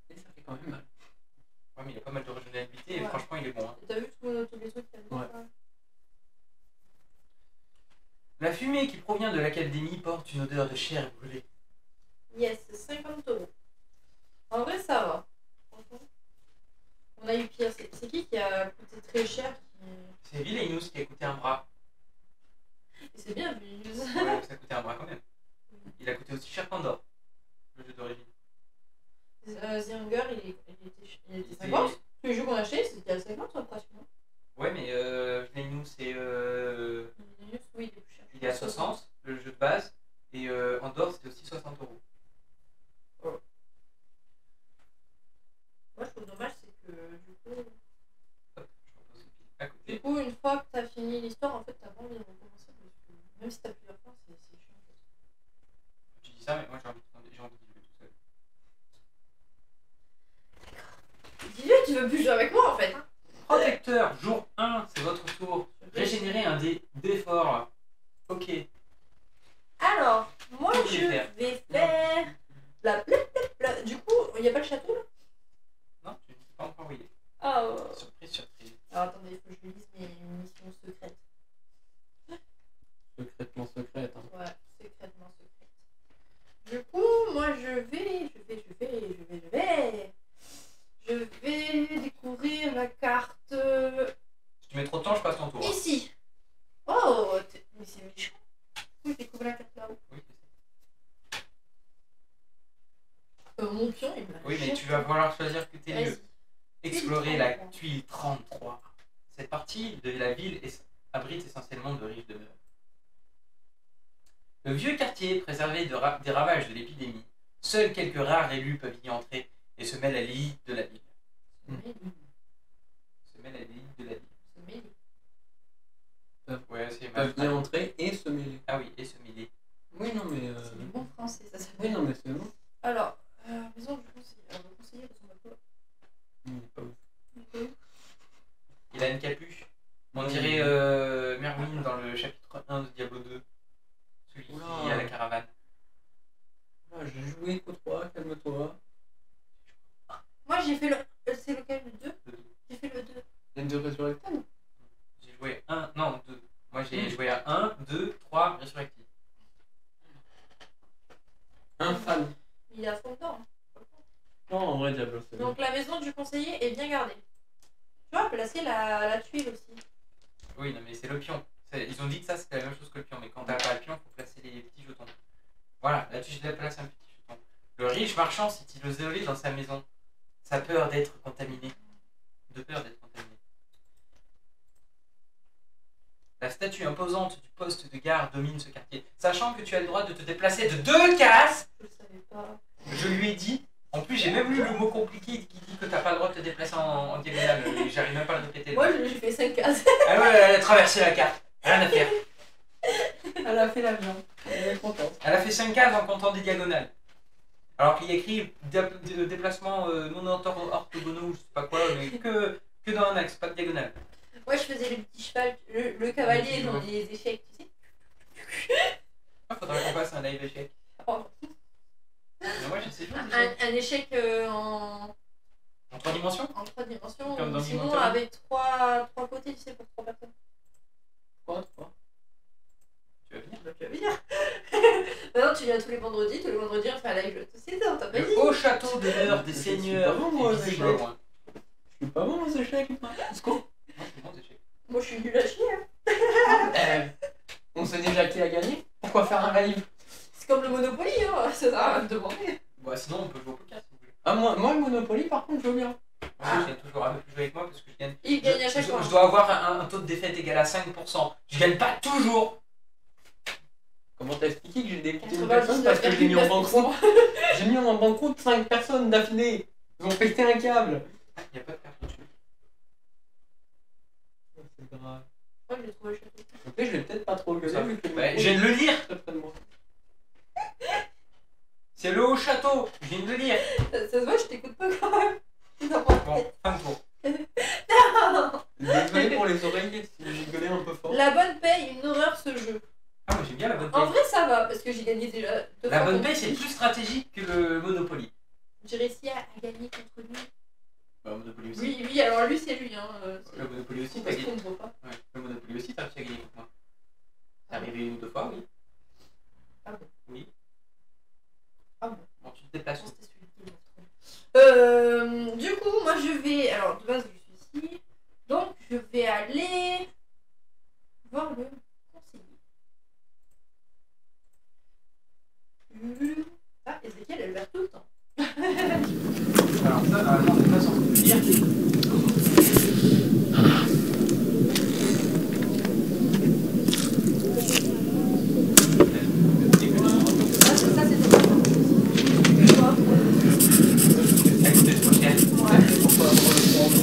Speaker 4: Et ça fait quand même mal.
Speaker 3: Ouais, mais il y a pas mal de régionalité et
Speaker 2: Ouais.
Speaker 3: franchement, il est bon. Hein.
Speaker 2: T'as vu tous les trucs qu'il y a dedans,
Speaker 4: Ouais.
Speaker 2: là?
Speaker 3: La fumée qui provient de l'académie porte une odeur de chair brûlée.
Speaker 2: Yes, 50 €. En vrai, ça va. Franchement. On a eu pire. C'est qui a coûté très cher
Speaker 3: C'est Villainous qui a coûté un bras.
Speaker 2: Et c'est bien, Vilnius.
Speaker 3: Ouais, ça a coûté un bras quand même. Il a coûté aussi cher Pandore, le jeu d'origine.
Speaker 2: The Hunger, il était 50. Tous les jeux qu'on a achetés, c'était à 50 pratiquement.
Speaker 3: Ouais, mais Villainous, c'est.
Speaker 2: Vilnius, oui, il est plus cher.
Speaker 3: Il est à 60, le jeu de base. Et Andorre, c'était aussi 60 euros.
Speaker 2: tu veux plus jouer avec moi en fait. Hein.
Speaker 3: Protecteur, jour 1, c'est votre tour. Régénérer un dé d'effort. Ok.
Speaker 2: Alors, moi
Speaker 3: Qu'est-ce que
Speaker 2: je
Speaker 3: tu veux faire
Speaker 2: vais faire. Du coup, il n'y a pas le château là?
Speaker 3: Non, tu ne sais pas encore envoyé.
Speaker 2: Ah,
Speaker 3: Surprise, surprise.
Speaker 2: alors attendez, il faut que je lise mes missions secrètes.
Speaker 4: Secrètement secrète. Hein.
Speaker 2: Ouais, secrètement secrète. Du coup, moi je vais découvrir la carte
Speaker 3: Si tu mets trop de temps, je passe ton tour. Hein.
Speaker 2: ici. Oh, mais c'est méchant. Oui, je découvre la carte là-haut.
Speaker 3: Oui,
Speaker 2: Mon pion, il m'a
Speaker 3: oui, mais tu vas falloir choisir que tes lieux.
Speaker 2: Vas-y.
Speaker 3: Explorer la tuile 33. Cette partie de la ville abrite essentiellement de riches demeures. Le vieux quartier est préservé des ravages de l'épidémie. Seuls quelques rares élus peuvent y entrer et se mêlent à l'élite de la ville. Se mêlent à l'élite de la ville. Ouais, c'est
Speaker 4: Peuvent y entrer et se mêler.
Speaker 3: Ah oui, et se mêler.
Speaker 4: Oui, non, mais.
Speaker 2: C'est du bon français, ça s'appelle.
Speaker 4: Oui, non, mais c'est bon.
Speaker 2: Alors, maison du conseiller. Alors, le conseiller, parce qu'on va pas.
Speaker 4: Il est pas ouf.
Speaker 3: Il a une capuche. On dirait Merwin dans le chapitre 1 de Diablo 2. Celui qui
Speaker 4: Oula.
Speaker 3: est à la caravane.
Speaker 4: Ah, j'ai joué qu'au 3, calme-toi.
Speaker 2: Moi, j'ai fait le. C'est lequel, le 2?
Speaker 3: Le 2.
Speaker 2: J'ai fait le 2.
Speaker 4: L'aide de Resurrected.
Speaker 3: J'ai joué 1, non 2. Moi j'ai joué à 1, 2, 3, Resurrected.
Speaker 4: Un fan.
Speaker 2: Il est à fond dedans.
Speaker 4: Non, en vrai, Diablo, c'est
Speaker 2: Donc, la maison du conseiller est bien gardée. Tu vois, placer la tuile aussi.
Speaker 3: Oui, non mais c'est le pion. Ils ont dit que ça c'était la même chose que le pion, mais quand t'as pas le pion, faut placer les petits jetons. Voilà, là tu places un petit jeton. Le riche marchand s'est isolé dans sa maison. Sa peur d'être contaminé. De peur d'être contaminé. La statue imposante du poste de garde domine ce quartier. Sachant que tu as le droit de te déplacer de 2 cases,
Speaker 2: Je le savais pas.
Speaker 3: je lui ai dit. En plus, j'ai même lu le mot compliqué qui dit que t'as pas le droit de te déplacer en diagonale. J'arrive même pas à le répéter.
Speaker 2: Moi, j'ai fait 5 cases.
Speaker 3: Ah ouais, elle a traversé la carte. Rien à faire.
Speaker 4: Elle a fait l'avion. Elle est contente.
Speaker 3: Elle a fait 5 cases en comptant des diagonales. Alors qu'il y a écrit déplacement non orthogonaux, je sais pas quoi, mais que dans un axe, pas de diagonale.
Speaker 2: Moi, je faisais le petit cheval, le cavalier dans les échecs, tu sais.
Speaker 3: Ah, faudrait qu'on fasse un live échec.
Speaker 2: Oh.
Speaker 3: Mais moi, je sais jouer aux échecs.
Speaker 2: Un échec en
Speaker 3: En 3 dimensions
Speaker 2: 3 dimensions,
Speaker 3: Comme dans
Speaker 2: sinon
Speaker 3: Dimension.
Speaker 2: avec 3 côtés, tu sais, pour 3 personnes.
Speaker 4: Quoi
Speaker 3: Tu vas venir.
Speaker 2: Bah, tu vas venir. Maintenant, tu viens tous les vendredis on fait un live jeu de société, on t'a pas dit.
Speaker 3: Le haut château demeure des
Speaker 4: Je suis
Speaker 3: seigneurs.
Speaker 4: pas bon, moi,
Speaker 3: est
Speaker 4: aux
Speaker 3: visible au
Speaker 4: échecs.
Speaker 3: loin.
Speaker 4: Je suis pas bon aux échecs. Est-ce qu'on.
Speaker 3: Non, je suis bon aux échecs.
Speaker 2: Moi, je suis nul à chier. Hein.
Speaker 4: On sait déjà qui a gagné. Pourquoi faire un live?
Speaker 2: C'est comme le Monopoly, hein. Ça sert à rien de demander.
Speaker 3: Bah, sinon, on peut jouer au poker si vous voulez.
Speaker 4: Ah, moi, le Monopoly, par contre, je veux bien.
Speaker 3: Moi, je gagne toujours un peu plus jouer avec moi parce que je gagne.
Speaker 2: Il gagne à chaque fois.
Speaker 3: Je dois avoir un taux de défaite égal à 5%. Je gagne pas toujours.
Speaker 4: Comment t'as expliqué que j'ai dégoûté une personne
Speaker 2: 99,9%.
Speaker 4: parce que j'ai mis en banqueroute? J'ai mis en banqueroute 5 personnes d'affilée. Ils ont pété un câble.
Speaker 3: Il n'y a pas de carte dessus.
Speaker 4: C'est grave.
Speaker 2: Moi, j'ai trouvé le château.
Speaker 4: En fait, je vais peut-être pas trop gueuler vu que.
Speaker 3: Bah, je viens de le lire.
Speaker 4: très près de moi.
Speaker 3: C'est le haut château. Je viens de le lire.
Speaker 2: Ça se voit, je t'écoute pas quand même. Non, bon.
Speaker 3: Bon, fin de tour.
Speaker 2: Non.
Speaker 4: Désolé pour les oreilles si j'ai gueulé un peu fort.
Speaker 2: La bonne paye, une horreur ce jeu.
Speaker 3: Ah, moi j'aime bien la bonne
Speaker 2: En
Speaker 3: paye.
Speaker 2: vrai, ça va, parce que j'ai gagné déjà 2 fois.
Speaker 3: La bonne
Speaker 2: contre
Speaker 3: paye, c'est
Speaker 2: lui.
Speaker 3: plus stratégique que le Monopoly.
Speaker 2: J'ai réussi à gagner contre lui.
Speaker 3: Bah, le Monopoly aussi.
Speaker 2: Oui, alors lui, c'est lui. Hein.
Speaker 3: Le Monopoly aussi, t'as
Speaker 2: Parce
Speaker 3: gagné.
Speaker 2: qu'on ne voit pas.
Speaker 3: Ouais, le Monopoly aussi, t'as réussi à gagner contre moi. C'est arrivé 1 ou 2 fois, oui.
Speaker 2: Ah bon.
Speaker 3: Oui.
Speaker 2: Ah bon.
Speaker 3: Bon, tu te déplaces où?
Speaker 2: C'était celui qui m'a trouvé. Du coup, moi je vais. Alors, de base, je suis ici. Donc, je vais aller voir le conseiller. Ah, Ezekiel, elle verre tout le temps.
Speaker 3: Alors, ça, non, de toute façon, faut le dire.
Speaker 2: Ah, ça, c'était pas mal. Quoi?
Speaker 3: Elle coûtait trop cher.
Speaker 2: Ouais.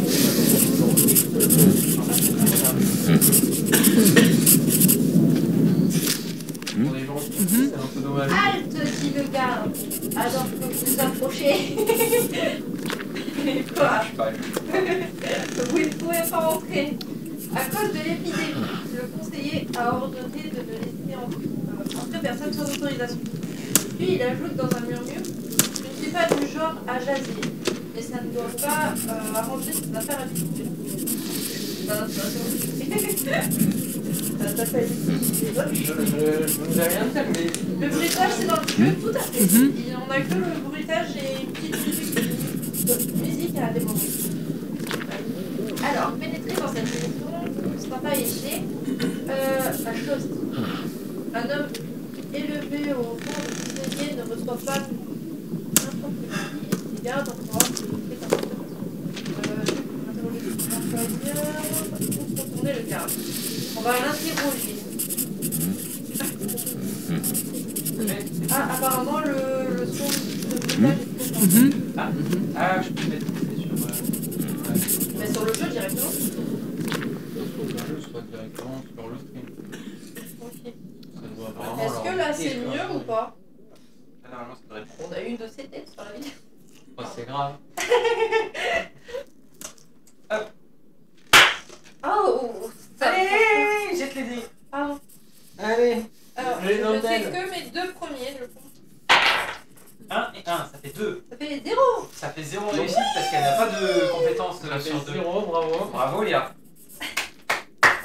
Speaker 4: Pour les gens qui c'est un peu dommage.
Speaker 2: Halte, dit le garde. Alors, faut vous approcher. Quoi?
Speaker 3: Je sais pas.
Speaker 2: Vous ne pouvez pas entrer. À cause de l'épidémie, le conseiller a ordonné de ne laisser entrer personne sans autorisation. Puis il ajoute dans un murmure: je ne suis pas du genre à jaser, mais ça ne doit pas arranger ses affaires habituelles. Non, ça s'appelle.
Speaker 4: Je ne vais rien dire, mais.
Speaker 2: Le bruitage, c'est dans le jeu, tout à fait. On a que le bruitage et une petite musique à des moments. Alors, pénétrer dans cette maison, sympa et chez la chose. Un homme élevé au rang de prisonnier ne reçoit pas n'importe qui et ses gardes en droit de fait un peu de façon. Interroger l'employeur ou contourner le garde. On va l'interroger. Ah, apparemment le son de bruitage est trop fort.
Speaker 3: Ah, je peux mettre sur.
Speaker 2: Mais sur le jeu directement.
Speaker 4: Sur le jeu, soit directement sur le stream.
Speaker 2: Ok.
Speaker 4: Ça doit vraiment.
Speaker 2: Est-ce que là
Speaker 4: leur
Speaker 2: c'est
Speaker 4: dire,
Speaker 2: mieux ou pas?
Speaker 3: Ah, normalement, ça devrait être.
Speaker 2: On a eu une de ces têtes sur la vidéo.
Speaker 4: Oh, c'est grave.
Speaker 2: Oh,
Speaker 3: Allez, jette les dés.
Speaker 2: Pardon.
Speaker 4: Allez.
Speaker 2: Alors,
Speaker 4: J'ai
Speaker 2: je
Speaker 4: dans
Speaker 2: ne fais
Speaker 4: tel.
Speaker 2: que mes deux premiers, je pense.
Speaker 3: 1 et 1, ça fait 2.
Speaker 2: Ça fait 0.
Speaker 3: Ça fait 0 réussite parce qu'elle n'a pas de compétence
Speaker 4: Ça fait
Speaker 3: sur 2.
Speaker 4: 0, bravo.
Speaker 3: Bravo Léa.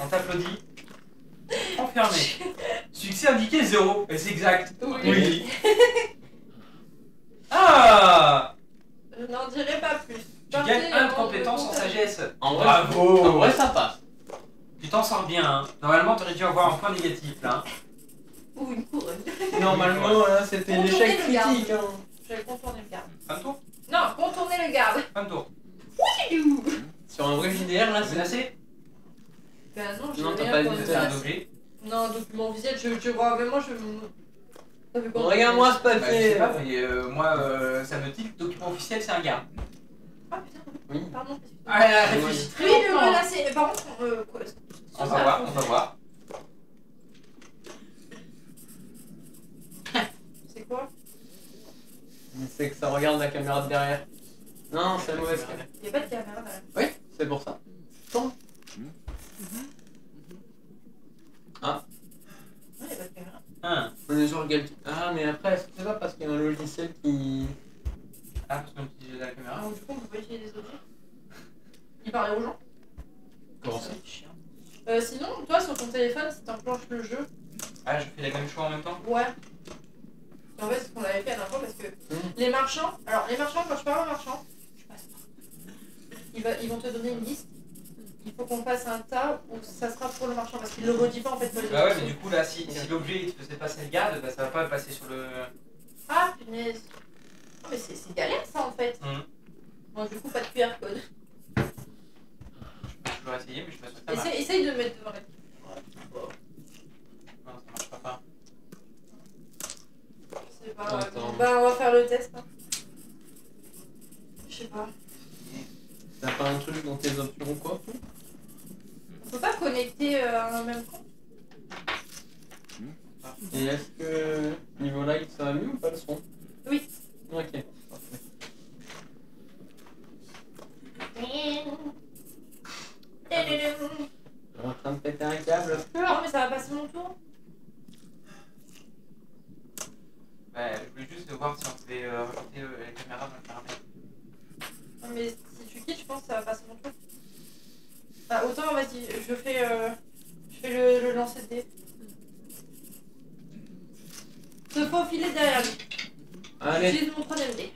Speaker 3: On t'applaudit. Confirmé. Succès indiqué 0. Et c'est exact.
Speaker 2: Oui.
Speaker 3: Ah,
Speaker 2: Je n'en dirai pas plus.
Speaker 3: tu gagnes 1 de compétence en sagesse.
Speaker 4: En vrai,
Speaker 3: Bravo.
Speaker 4: En vrai, ça passe.
Speaker 3: Tu t'en sors bien. Hein. Normalement, t'aurais dû avoir un point négatif là.
Speaker 2: Ou une couronne.
Speaker 4: Normalement, là, c'était
Speaker 2: Contourner
Speaker 4: l'échec
Speaker 2: le garde.
Speaker 4: critique. Hein.
Speaker 2: Je vais contourner le garde.
Speaker 3: Un tour.
Speaker 2: Non, contourner le garde.
Speaker 3: Un tour.
Speaker 4: Sur un vrai JDR, là, c'est.
Speaker 3: Menacé.
Speaker 2: Ben non, je
Speaker 4: Non,
Speaker 2: n'ai
Speaker 4: t'as
Speaker 2: rien
Speaker 4: pas
Speaker 2: pour
Speaker 4: dit
Speaker 2: le
Speaker 3: C'est un
Speaker 2: faire.
Speaker 3: objet.
Speaker 2: Non, un document visuel, je vois vraiment, je me. Ça fait quoi?
Speaker 4: Regarde-moi ce
Speaker 3: Bah, je sais
Speaker 4: papier.
Speaker 3: pas, mais moi, ça me dit que le document officiel, c'est un gars.
Speaker 2: Ah putain,
Speaker 4: Oui.
Speaker 2: pardon.
Speaker 3: Ah, réfléchis très
Speaker 2: Oui, le
Speaker 3: longtemps.
Speaker 2: menacé. Par contre, quoi,
Speaker 3: On va voir, on va voir.
Speaker 2: C'est quoi?
Speaker 4: C'est que ça regarde la caméra de derrière. Non, c'est la mauvaise caméra.
Speaker 2: Il n'y a pas de caméra derrière.
Speaker 4: Oui, c'est pour ça. Tourne.
Speaker 2: Non, il n'y a pas de caméra.
Speaker 4: On est sur Galti. Ah, mais après, est-ce que c'est pas parce qu'il y a un logiciel qui.
Speaker 3: Ah, parce qu'on utilise la caméra.
Speaker 2: Alors, du coup, on peut pas utiliser des objets. Il parlait aux gens.
Speaker 4: Comment ça?
Speaker 2: Sinon, toi, sur ton téléphone, si tu enclenches le jeu,
Speaker 3: Ah, je fais les mêmes choix en même temps.
Speaker 2: ouais. En fait, c'est ce qu'on avait fait à la dernière fois parce que les marchands, alors les marchands, quand je parle aux marchands, je passe pas. Ils vont te donner une liste. Il faut qu'on fasse un tas où ça sera pour le marchand parce qu'il le redit pas en fait pour les
Speaker 3: Bah ouais,
Speaker 2: autres.
Speaker 3: mais du coup, là, si l'objet il te faisait passer le garde, bah ça va pas passer sur le.
Speaker 2: Ah punaise. Non mais c'est galère ça en fait. Bon, du coup, pas de QR code.
Speaker 3: Je peux toujours essayer, mais je suis pas sûr que ça marche.
Speaker 2: Essaye de mettre devant la.
Speaker 3: Non, ça marchera pas.
Speaker 2: Je sais pas.
Speaker 4: Attends.
Speaker 2: Bah, on va faire le test. Hein. Je sais pas.
Speaker 4: T'as pas un truc dans tes options ou quoi?
Speaker 2: On peut pas connecter un même compte.
Speaker 4: Et est-ce que niveau live ça va mieux ou pas le son?
Speaker 2: Oui.
Speaker 4: Ok. Parfait. On est en train de péter un câble.
Speaker 2: Non mais ça va passer mon tour.
Speaker 3: Bah, je voulais juste voir si on pouvait rajouter la caméra dans le paramètre.
Speaker 2: Non mais si tu quittes, je pense que ça va passer mon tour. Bah autant vas-y, je fais le lancer de dés. Se faufiler derrière lui.
Speaker 4: Allez.
Speaker 2: J'utilise mon troisième dé.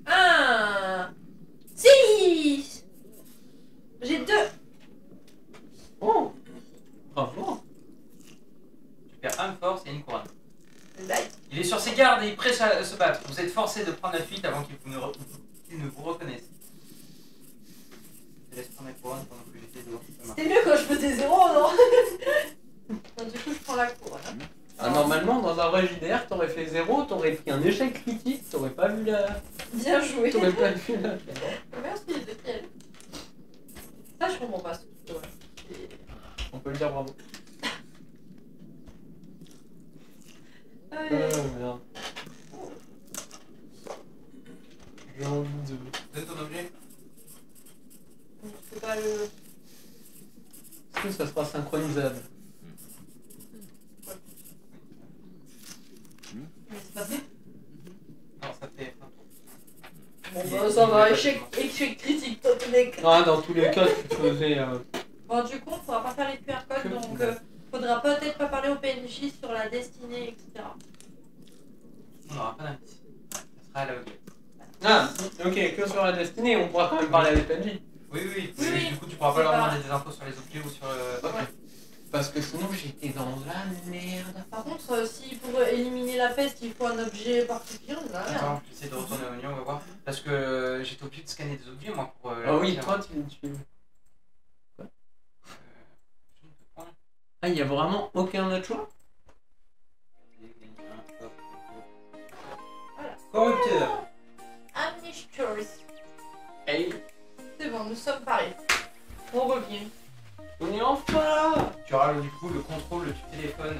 Speaker 2: 1 6. J'ai 2.
Speaker 4: Oh. Bravo.
Speaker 3: Tu perds 1 de force et une couronne.
Speaker 2: Like.
Speaker 3: Il est sur ses gardes et il est prêt à se battre. Vous êtes forcé de prendre la fuite avant qu'il ne vous reconnaisse. Je laisse prendre la couronne pendant que j'essaie de voir si ça marche.
Speaker 2: C'était mieux quand je faisais 0, non? Donc, du coup, je prends la couronne. Hein.
Speaker 4: Ah, normalement, dans un vrai JDR, t'aurais fait 0, t'aurais pris un échec critique, t'aurais pas vu la.
Speaker 2: Bien joué.
Speaker 4: T'aurais pas vu la.
Speaker 2: Merci, Ezekiel. Ça, je comprends pas. Ouais.
Speaker 4: On peut le dire bravo.
Speaker 2: Ouais.
Speaker 4: Merde.
Speaker 2: ça va,
Speaker 3: Exactement.
Speaker 2: échec critique dans tous les cas.
Speaker 4: Ah, dans tous les cas, tu faisais.
Speaker 2: Bon, du coup, on pourra pas faire les QR codes, donc faudra peut-être pas parler au PNJ sur la destinée, etc.
Speaker 3: On n'aura pas d'indice. Ça sera à la hoguette.
Speaker 4: Ah, ok, que sur la destinée, on pourra quand même parler à l'EPNJ.
Speaker 3: Oui. Du coup, tu pourras pas
Speaker 2: C'est
Speaker 3: leur
Speaker 2: pas-
Speaker 3: demander des infos sur les objets ou sur le.
Speaker 4: Ok. Parce que sinon, j'étais dans la merde.
Speaker 2: Par contre, si pour éliminer la peste, il faut un objet particulier, on a rien.
Speaker 3: Attends, j'essaie de retourner au menu, on va voir. Parce que j'étais obligé de scanner des objets, moi, pour.
Speaker 4: Ah oui,
Speaker 3: la
Speaker 4: toi,
Speaker 3: matière.
Speaker 4: tu.
Speaker 3: Je ne peux pas.
Speaker 4: Ah, il y a vraiment aucun autre choix?
Speaker 3: Corrupteur.
Speaker 2: Amnistures.
Speaker 4: Hey,
Speaker 2: C'est bon, nous sommes parés. On revient.
Speaker 4: on est enfin là!
Speaker 3: Tu auras du coup le contrôle du téléphone.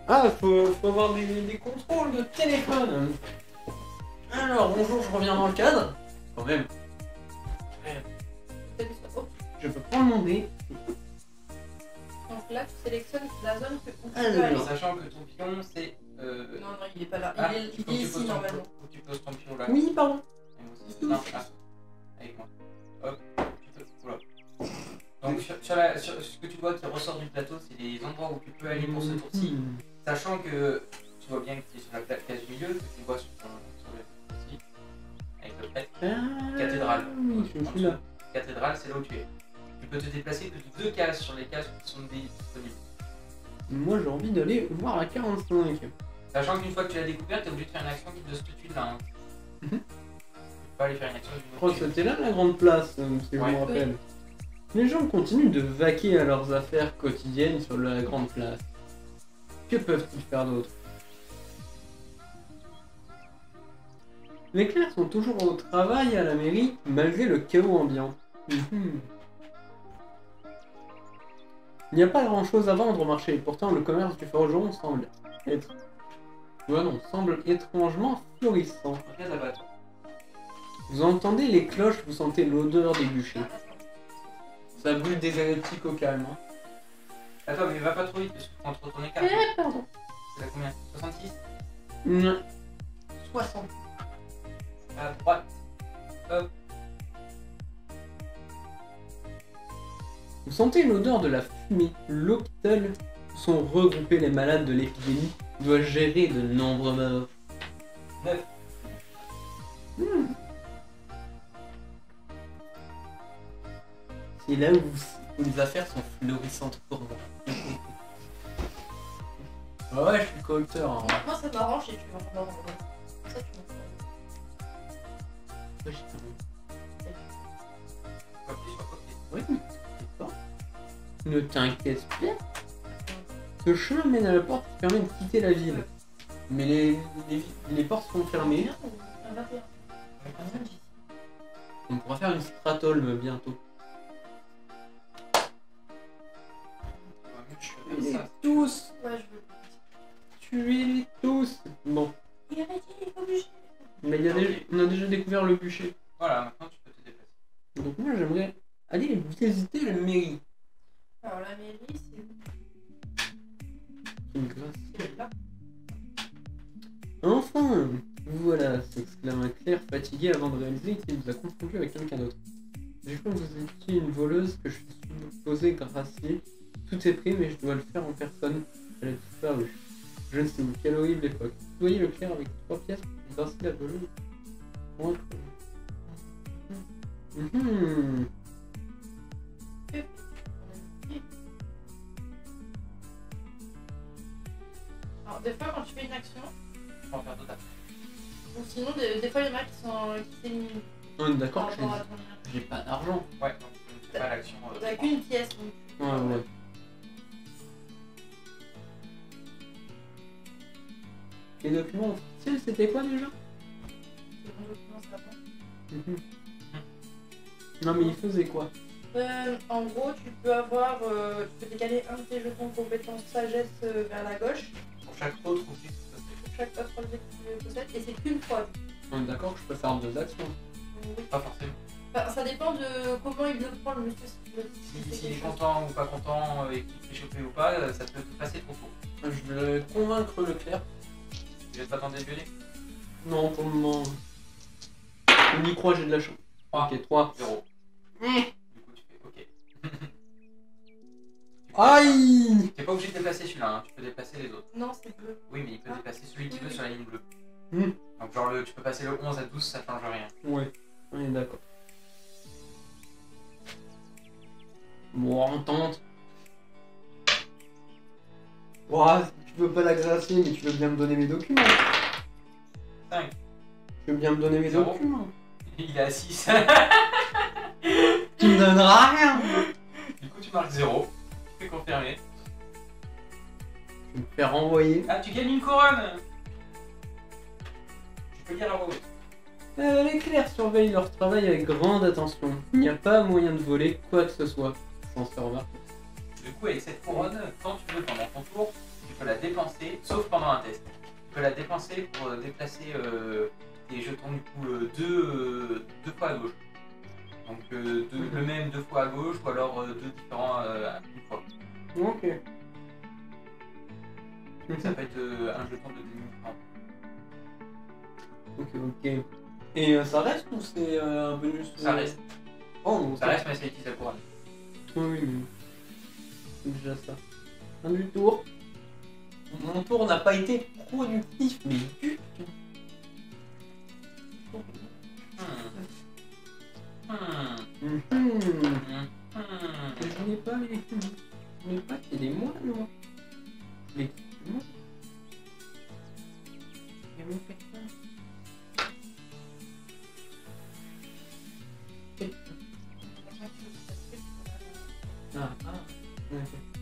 Speaker 4: Ah, faut avoir des contrôles de téléphone. Alors, bonjour, je reviens dans le cadre. Quand même,
Speaker 2: Oh,
Speaker 4: je peux prendre mon dé.
Speaker 2: donc là, tu sélectionnes la zone où tu peux
Speaker 4: Alors.
Speaker 2: aller.
Speaker 3: Sachant que ton pion, c'est.
Speaker 2: Non, il est pas là.
Speaker 3: Ah,
Speaker 2: Il est
Speaker 3: faut que tu
Speaker 2: ici
Speaker 3: poses ton-
Speaker 2: normalement.
Speaker 3: faut que tu poses ton pion là.
Speaker 4: Oui, pardon.
Speaker 3: Et moi aussi. Non, là. Avec moi. Hop. Oula. Donc, sur ce que tu vois qui ressort du plateau, c'est les endroits où tu peux aller pour ce tour-ci. Sachant que tu vois bien que tu es sur la case du milieu, que tu vois sur le tour-ci. Avec le prêtre.
Speaker 4: Ah,
Speaker 3: Cathédrale.
Speaker 4: oui, je suis là.
Speaker 3: Cathédrale, c'est là où tu es. Tu peux te déplacer que de 2 cases sur les cases qui sont disponibles.
Speaker 4: Moi, j'ai envie d'aller voir la 45.
Speaker 3: Sachant qu'une fois que tu l'as découvert, tu es obligé de faire une action qui te statue de là. Hein.
Speaker 4: Mhm.
Speaker 3: Tu peux pas aller faire une action
Speaker 4: Je
Speaker 3: d'une
Speaker 4: crois que
Speaker 3: autre.
Speaker 4: c'était là la grande place, si je
Speaker 3: Ouais.
Speaker 4: me rappelle. Les gens continuent de vaquer à leurs affaires quotidiennes sur la grande place. Que peuvent-ils faire d'autre? Les clercs sont toujours au travail à la mairie, malgré le chaos ambiant. Mhm. Il n'y a pas grand-chose à vendre au marché, pourtant le commerce du forgeron semble étrangement florissant.
Speaker 3: Regarde là-bas, toi.
Speaker 4: Vous entendez les cloches, vous sentez l'odeur des bûchers. Ça brûle des hérétiques au calme. Hein.
Speaker 3: Attends, mais va pas trop vite parce que tu prends ton écart.
Speaker 4: Pardon.
Speaker 3: C'est à combien? 66?
Speaker 4: Non.
Speaker 2: 60.
Speaker 3: À droite. Hop.
Speaker 4: Vous sentez l'odeur de la fumée. L'hôpital où sont regroupés les malades de l'épidémie doit gérer de nombreux morts.
Speaker 3: 9.
Speaker 4: C'est là où les affaires sont florissantes pour moi. Ah ouais, je suis corrupteur. Hein.
Speaker 2: Moi, ça m'arrange et tu vas en avoir. Ça, tu m'en
Speaker 4: Ouais, j'ai terminé.
Speaker 3: Copier sur copier.
Speaker 4: Oui, mais t'inquiète pas. Ne t'inquiète pas. Ce chemin mène à la porte qui permet de quitter la ville. Mais les portes sont fermées.
Speaker 2: Un 21.
Speaker 4: On pourra faire une stratolme bientôt.
Speaker 3: Je peux
Speaker 4: Tuez-les
Speaker 3: faire ça.
Speaker 4: tous.
Speaker 2: Ouais, je veux.
Speaker 4: Tuez-les tous. Bon,
Speaker 2: Il a dit, il est pas obligé.
Speaker 4: mais on a déjà découvert le bûcher.
Speaker 3: Voilà, maintenant tu peux te déplacer.
Speaker 4: Donc moi j'aimerais aller visiter la mairie.
Speaker 2: Alors, la mairie, c'est
Speaker 4: Une grâce.
Speaker 2: c'est là.
Speaker 4: Enfin, voilà, s'exclame un clerc fatigué avant de réaliser qu'il vous a confondu avec quelqu'un d'autre. J'ai cru que vous étiez une voleuse que je suis supposé gracier. Tout est pris, mais je dois le faire en personne. Elle a disparu. Je ne sais où, quelle horrible époque. Vous voyez le clerc avec 3 pièces pour gracier la voleuse. Bon, Mhm.
Speaker 2: Alors, des fois, quand tu fais une action,
Speaker 3: Je peux en faire d'autres après.
Speaker 2: ou sinon, des fois, il y en a qui s'éliminent
Speaker 4: On est
Speaker 2: par
Speaker 4: d'accord que
Speaker 2: rapport à ton lien.
Speaker 4: j'ai pas d'argent.
Speaker 3: Ouais, donc je ne fais pas l'action.
Speaker 2: T'as qu'une pièce, donc.
Speaker 4: Ouais. Les documents officiels, c'était quoi déjà?
Speaker 2: C'est bon document, ça va.
Speaker 4: Mhm. Non mais il faisait quoi?
Speaker 2: En gros, tu peux avoir, tu peux décaler un de tes jetons de compétence sagesse vers la gauche
Speaker 3: Pour chaque autre outil, ça se fait.
Speaker 2: pour chaque autre objet que tu possèdes, et c'est qu'une fois.
Speaker 4: On est d'accord que je peux faire 2 actions.
Speaker 2: Oui.
Speaker 3: Pas forcément.
Speaker 2: Enfin, ça dépend de comment il le prend le monsieur. Si tu veux- si c'est
Speaker 3: S'il est
Speaker 2: quelque chose.
Speaker 3: content ou pas content et qu'il te fait choper ou pas, ça peut te passer trop fort.
Speaker 4: Je vais convaincre le clerc
Speaker 3: Tu jettes pas ton dé de violet?
Speaker 4: Non, pour le moment. On y croit, j'ai de la chance.
Speaker 3: 3.
Speaker 4: Ok, 3.
Speaker 3: 0. Du coup, tu fais ok.
Speaker 4: Aïe!
Speaker 3: T'es pas obligé de déplacer celui-là, hein. Tu peux déplacer les autres.
Speaker 2: Non, c'est bleu.
Speaker 3: Oui, mais il peut déplacer celui qui
Speaker 2: Oui,
Speaker 3: veut
Speaker 2: oui.
Speaker 3: sur la ligne bleue.
Speaker 4: Hmm.
Speaker 3: Donc, genre, tu peux passer le 11 à 12, ça change rien.
Speaker 4: Ouais, on est d'accord. Bon, on tente. Ouah, tu veux pas l'agresser, mais tu veux bien me donner mes documents.
Speaker 3: 5.
Speaker 4: Tu veux bien me donner mes
Speaker 3: 0.
Speaker 4: documents.
Speaker 3: Il est à 6.
Speaker 4: Tu me donneras rien.
Speaker 3: Du coup, tu marques 0. Tu fais confirmer.
Speaker 4: Tu me fais renvoyer.
Speaker 3: Ah, tu gagnes une couronne. Tu peux lire à voix haute.
Speaker 4: Les clercs surveillent leur travail avec grande attention. Il n'y a pas moyen de voler quoi que ce soit sans se faire remarquer.
Speaker 3: Du coup, avec cette couronne, quand tu veux pendant ton tour, tu peux la dépenser, sauf pendant un test. Tu peux la dépenser pour déplacer tes jetons du coup deux fois à gauche. Donc le même 2 fois à gauche ou alors 2 différents une fois.
Speaker 4: Ok.
Speaker 3: Ça peut être un jeton de 20 francs.
Speaker 4: Ok. Et ça reste ou c'est un bonus?
Speaker 3: Ça reste.
Speaker 4: Oh, bon,
Speaker 3: Ça reste, mais ça utilise la couronne.
Speaker 4: Oui, mais c'est déjà ça. Fin du tour. Mon tour n'a pas été productif, mais du tout. Je n'ai pas les... Je n'ai pas qu'il y ait des moines, moi. Les moines. Il y a mon personne. Ok.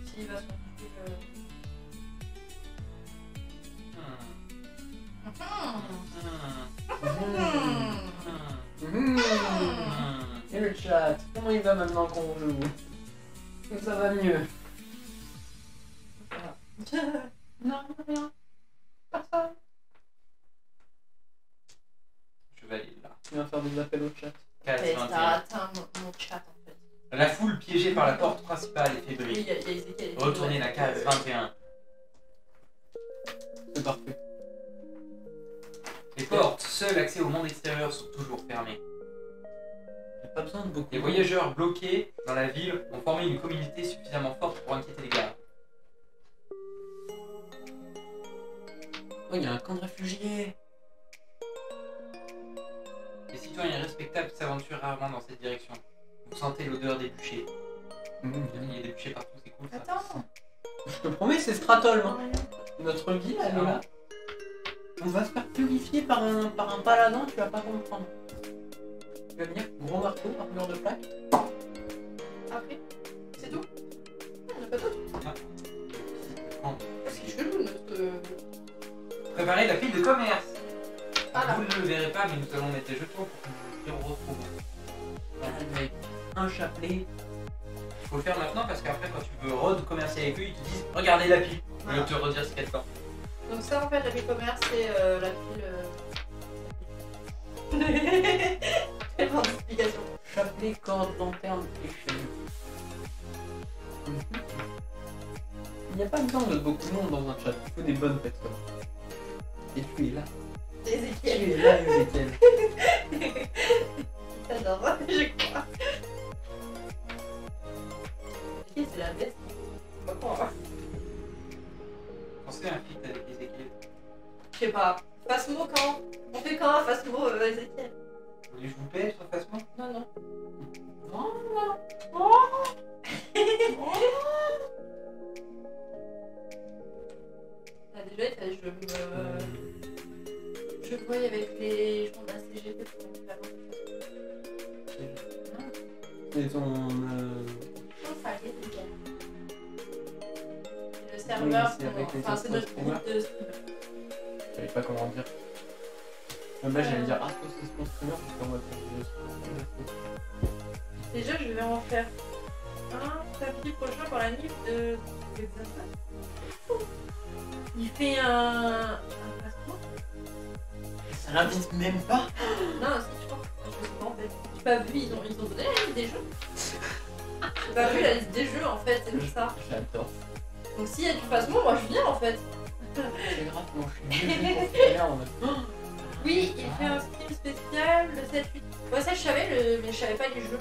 Speaker 2: S'il va sortir
Speaker 4: Et le chat, comment il va maintenant qu'on joue? Ça va mieux. Non, rien. Personne.
Speaker 3: Je valide là.
Speaker 4: Tu vas faire des appels au chat.
Speaker 3: 4,
Speaker 2: Mais t'as
Speaker 3: 21.
Speaker 2: atteint mon chat en fait.
Speaker 3: La foule piégée par la porte principale est
Speaker 2: Oui,
Speaker 3: fébrile.
Speaker 2: il y a Ezekiel.
Speaker 3: Retournez la case 21.
Speaker 4: C'est parfait.
Speaker 3: Les portes, seul accès au monde extérieur, sont toujours fermées.
Speaker 4: J'ai pas besoin de beaucoup.
Speaker 3: Les voyageurs bloqués dans la ville ont formé une communauté suffisamment forte pour inquiéter les gardes.
Speaker 4: Oh, il y a un camp de réfugiés.
Speaker 3: Les citoyens respectables s'aventurent rarement dans cette direction. Vous sentez l'odeur des bûchers. Il y a des bûchers partout, c'est cool ça.
Speaker 2: Attends.
Speaker 4: Je te promets, c'est Stratholm. Notre ville, elle est là. On va se faire purifier par un paladin, tu vas pas comprendre. Tu vas venir, gros marteau, armure de plaque.
Speaker 2: Après, c'est tout. On n'a pas d'autre.
Speaker 3: Bon.
Speaker 2: C'est chelou notre.
Speaker 3: Préparez la file de commerce.
Speaker 2: Ah là.
Speaker 3: Vous ne le verrez pas, mais nous allons mettre des jetons pour que vous retrouve.
Speaker 4: Avec un chapelet.
Speaker 3: Faut le faire maintenant parce qu'après, quand tu veux recommercer avec eux, ils te disent regardez la pile. Ils veulent te redire ce qu'il y a dedans.
Speaker 2: Donc ça en fait la commerce c'est la pile. Tellement d'explications.
Speaker 4: Chapelet, corde, lanterne et chaîne. Il n'y a pas besoin de beaucoup de monde dans un chat, il faut des bonnes personnes. Et tu es là. Tu
Speaker 2: Ezekiel.
Speaker 4: es là, Ezekiel.
Speaker 2: J'adore, je crois. Ezekiel c'est la bête. Je sais pas quoi.
Speaker 3: Pensez à un feat avec Ezekiel.
Speaker 2: Je sais pas. Phasmo quand? On fait quand un Phasmo Ezekiel?
Speaker 3: Vous voulez que je vous paie sur Phasmo?
Speaker 2: Non, non. Ah, déjà, je voyais avec les gens de la CGP pour faire
Speaker 4: Et ton...
Speaker 2: Non, ça y est, c'est bien. Et le serveur,
Speaker 4: c'est avec les
Speaker 2: enfin, c'est notre
Speaker 4: streamers.
Speaker 2: groupe de streamers.
Speaker 4: Je savais pas comment dire. Là, j'allais dire, ah, toi, c'est mon streamer, je t'envoie faire
Speaker 2: Déjà, je vais en faire un samedi prochain pour la nuit de l'examen. Il fait un passeport.
Speaker 4: Ça l'invite même pas.
Speaker 2: Non, si, je crois. Je sais pas en fait. J'ai pas vu, ils ont donné la liste des jeux. J'ai pas vu la liste des jeux en fait, c'est comme ça.
Speaker 4: J'adore.
Speaker 2: Donc s'il y a du passement, moi je viens en fait.
Speaker 4: C'est grave, moi je suis nul pour faire,
Speaker 2: Oui, il fait un stream spécial le 7-8. Ouais, ça je savais, mais je savais pas les jeux.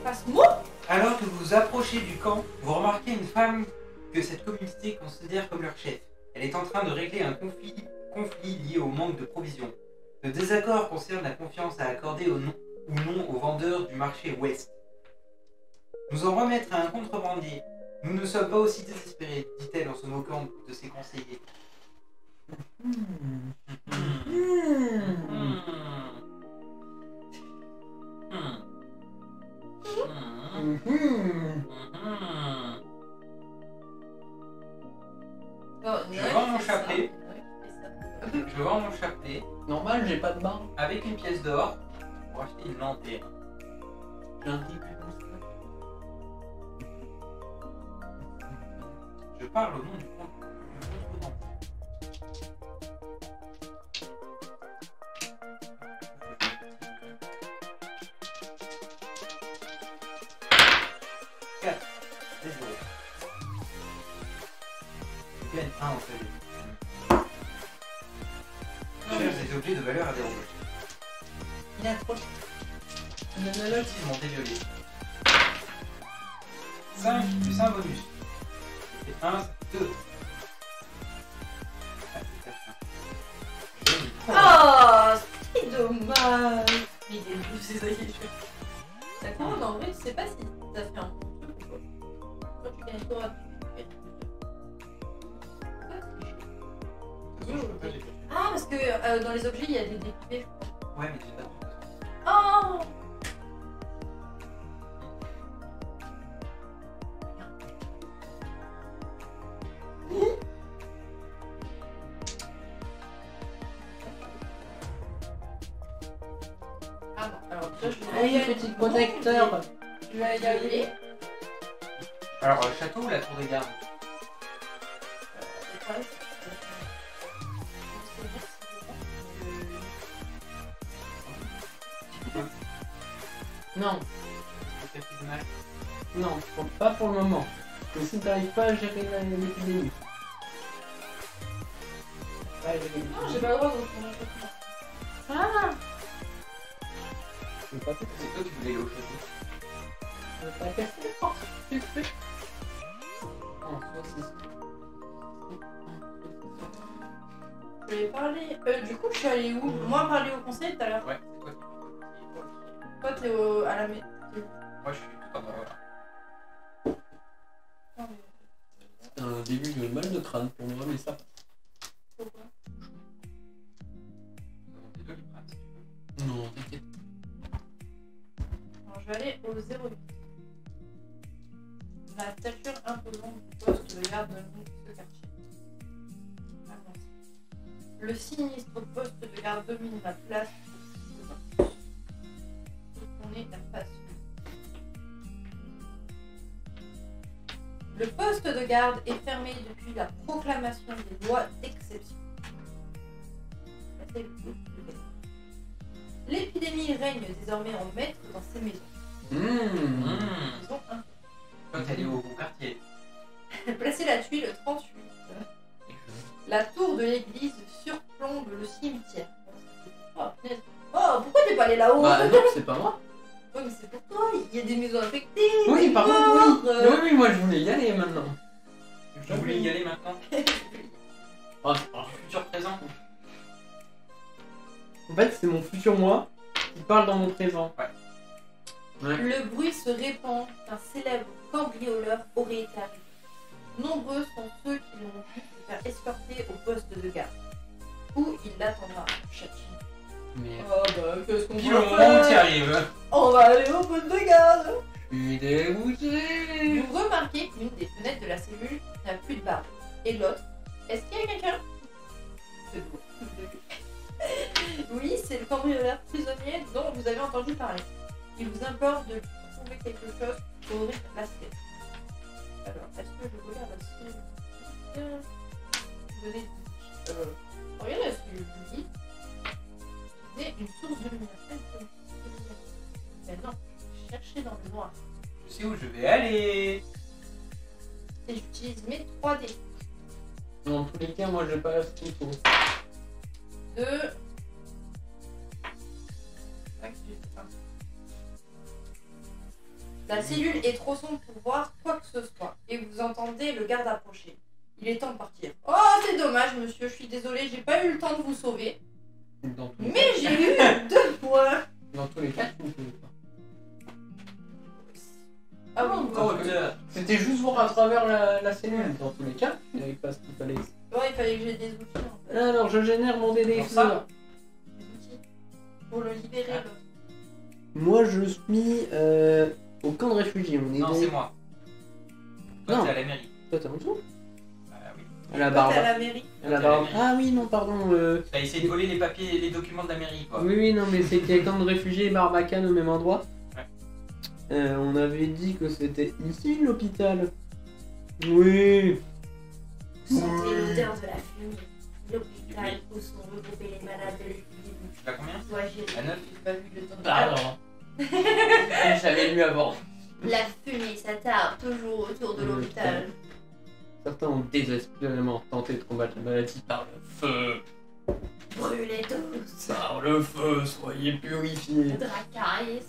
Speaker 2: Pas ce mot.
Speaker 3: Alors que vous approchez du camp, vous remarquez une femme que cette communauté considère comme leur chef. Elle est en train de régler un conflit lié au manque de provisions. Le désaccord concerne la confiance à accorder ou non aux vendeurs du marché ouest. Nous en remettre à un contrebandier. Nous ne sommes pas aussi désespérés, dit-elle en se moquant de ses conseillers. Je vends mon chapelet. Je vends mon chapelet
Speaker 4: Normal, j'ai pas de barre.
Speaker 3: avec une pièce d'or pour acheter une lanterne.
Speaker 4: J'ai un début comme ça.
Speaker 3: Je parle au nom du contrebandier. Gagne un en fait. Cherche des objets de valeur à dérober.
Speaker 4: Il a trop.
Speaker 3: Inutilement déviolé. 5 plus 1 bonus. Et 1, 2.
Speaker 2: Oh, c'est dommage. Mais il est doux, c'est ça qui est chouette. Ça commande en vrai, tu sais pas si t'as fait un bon truc ou pas. Quand tu gagnes quoi, tu gagnes plusieurs. Ah, parce que dans les objets, il y a des découpés.
Speaker 3: Ouais, mais j'ai pas de...
Speaker 2: Oh! Ah bon, alors déjà, je vais y aller.
Speaker 4: Petit protecteur.
Speaker 2: Je vais y aller.
Speaker 3: Alors, le château ou la tour de garde?
Speaker 2: Le problème, c'est que
Speaker 4: Non,
Speaker 3: C'est fait plus mal.
Speaker 4: non, pas pour le moment. Mais si t'arrives pas à gérer l'épidémie.
Speaker 2: non, j'ai pas le droit de retourner chez moi. Ah!
Speaker 4: C'est pas tout.
Speaker 3: C'est toi qui voulais aller au château.
Speaker 4: T'as cassé les portes. Tu fais. Non,
Speaker 2: Je vais parler. Du coup, je suis allée où? Moi, parler au conseil tout à l'heure.
Speaker 3: Ouais, c'est toi qui voulais.
Speaker 2: Toi, t'es à la maison.
Speaker 3: Moi, je suis tout en bas, voilà.
Speaker 4: c'est un début de mal de crâne pour moi, mais ça.
Speaker 2: Pourquoi?
Speaker 3: C'est toi qui prends, si tu veux.
Speaker 4: Non, t'inquiète.
Speaker 2: Alors, je vais aller au 08. La stature imposante du poste de garde de ce quartier. Avance. Le sinistre poste de garde domine la place. On est la face. Le poste de garde est fermé depuis la proclamation des lois d'exception. L'épidémie règne désormais en maître dans ces maisons. Maison
Speaker 3: Toi, t'es allé au quartier.
Speaker 2: Placée la tuile 38. La tour de l'église surplombe le cimetière. Oh, punaise. Oh, pourquoi t'es pas allé là-haut?
Speaker 4: Bah non, c'est pas moi.
Speaker 2: Ouais, mais c'est pour toi, il y a des maisons affectées.
Speaker 4: Oui,
Speaker 2: des
Speaker 4: par
Speaker 2: morts,
Speaker 4: contre, oui. Oui, moi je voulais y aller maintenant.
Speaker 3: Je voulais y aller maintenant.
Speaker 4: Ah,
Speaker 3: Futur présent.
Speaker 4: en fait, c'est mon futur moi qui parle dans mon présent. Ouais.
Speaker 2: Le bruit se répand qu'un célèbre cambrioleur aurait été arrivé. Nombreux sont ceux qui l'ont vu se faire escorter au poste de garde, où il l'attendra à Châtillon.
Speaker 4: Mais
Speaker 2: Oh bah, qu'est-ce qu'on
Speaker 3: Pile au moment où t'y arrives.
Speaker 2: On va aller au poste de garde.
Speaker 4: je suis dégoûté.
Speaker 2: Vous remarquez qu'une des fenêtres de la cellule n'a plus de barbe. Et l'autre, est-ce qu'il y a quelqu'un? C'est vous. Oui, c'est le cambrioleur prisonnier dont vous avez entendu parler. Il vous implore de lui trouver quelque chose pour ouvrir la cellule. Alors, est-ce que je regarde la cellule? Venez. Regardez la cellule. C'est une source de lumière. Mais non, cherchez dans le noir.
Speaker 3: Je sais où je vais aller.
Speaker 2: Et j'utilise mes 3D.
Speaker 4: Dans tous les cas, moi j'ai pas ce qu'il faut.
Speaker 2: 2. 5, 6, 1. La cellule est trop sombre pour voir quoi que ce soit, et vous entendez le garde approcher. Il est temps de partir. Oh, c'est dommage, monsieur, je suis désolée, j'ai pas eu le temps de vous sauver.
Speaker 4: Dans tous les
Speaker 2: Mais j'ai eu 2 points.
Speaker 4: Dans tous les cas, tu ne pouvais pas.
Speaker 2: Ah oui,
Speaker 4: C'était juste voir à travers la cellule. Dans tous les cas, il n'avait pas ce qu'il fallait.
Speaker 2: bon, il fallait que j'ai des outils en fait.
Speaker 4: Alors, je génère mon dé
Speaker 3: Pour ça
Speaker 2: Des outils. Pour le libérer, l'autre.
Speaker 4: Moi, je suis au camp de réfugiés. On est
Speaker 3: Non,
Speaker 4: dans-
Speaker 3: c'est moi. Toi,
Speaker 4: Non.
Speaker 3: t'es à la mairie.
Speaker 4: Toi, t'es en dessous
Speaker 3: Bah oui.
Speaker 4: À la
Speaker 2: Toi,
Speaker 4: barbe.
Speaker 2: t'es à la mairie.
Speaker 4: À la
Speaker 3: T'es à la
Speaker 4: barbe.
Speaker 3: mairie.
Speaker 4: Ah oui, non, pardon.
Speaker 3: T'as essayé de voler les papiers, les documents de la mairie, quoi.
Speaker 4: Oui, oui, non, mais c'était camp de réfugiés et Barbacane au même endroit.
Speaker 3: Ouais.
Speaker 4: On avait dit que c'était ici l'hôpital. Oui.
Speaker 2: Sentez l'odeur de la fumée. L'hôpital où sont regroupés les malades de l'épidémie.
Speaker 3: Tu l'as combien
Speaker 2: Toi, j'ai
Speaker 3: À 9.
Speaker 2: pas vu le temps.
Speaker 4: Pardon. J'avais lu avant.
Speaker 2: La fumée s'attarde toujours autour de l'hôpital.
Speaker 4: Certains ont désespérément tenté de combattre la maladie par le feu.
Speaker 2: Brûlez tous.
Speaker 4: Par le feu, soyez purifiés.
Speaker 2: Dracarys.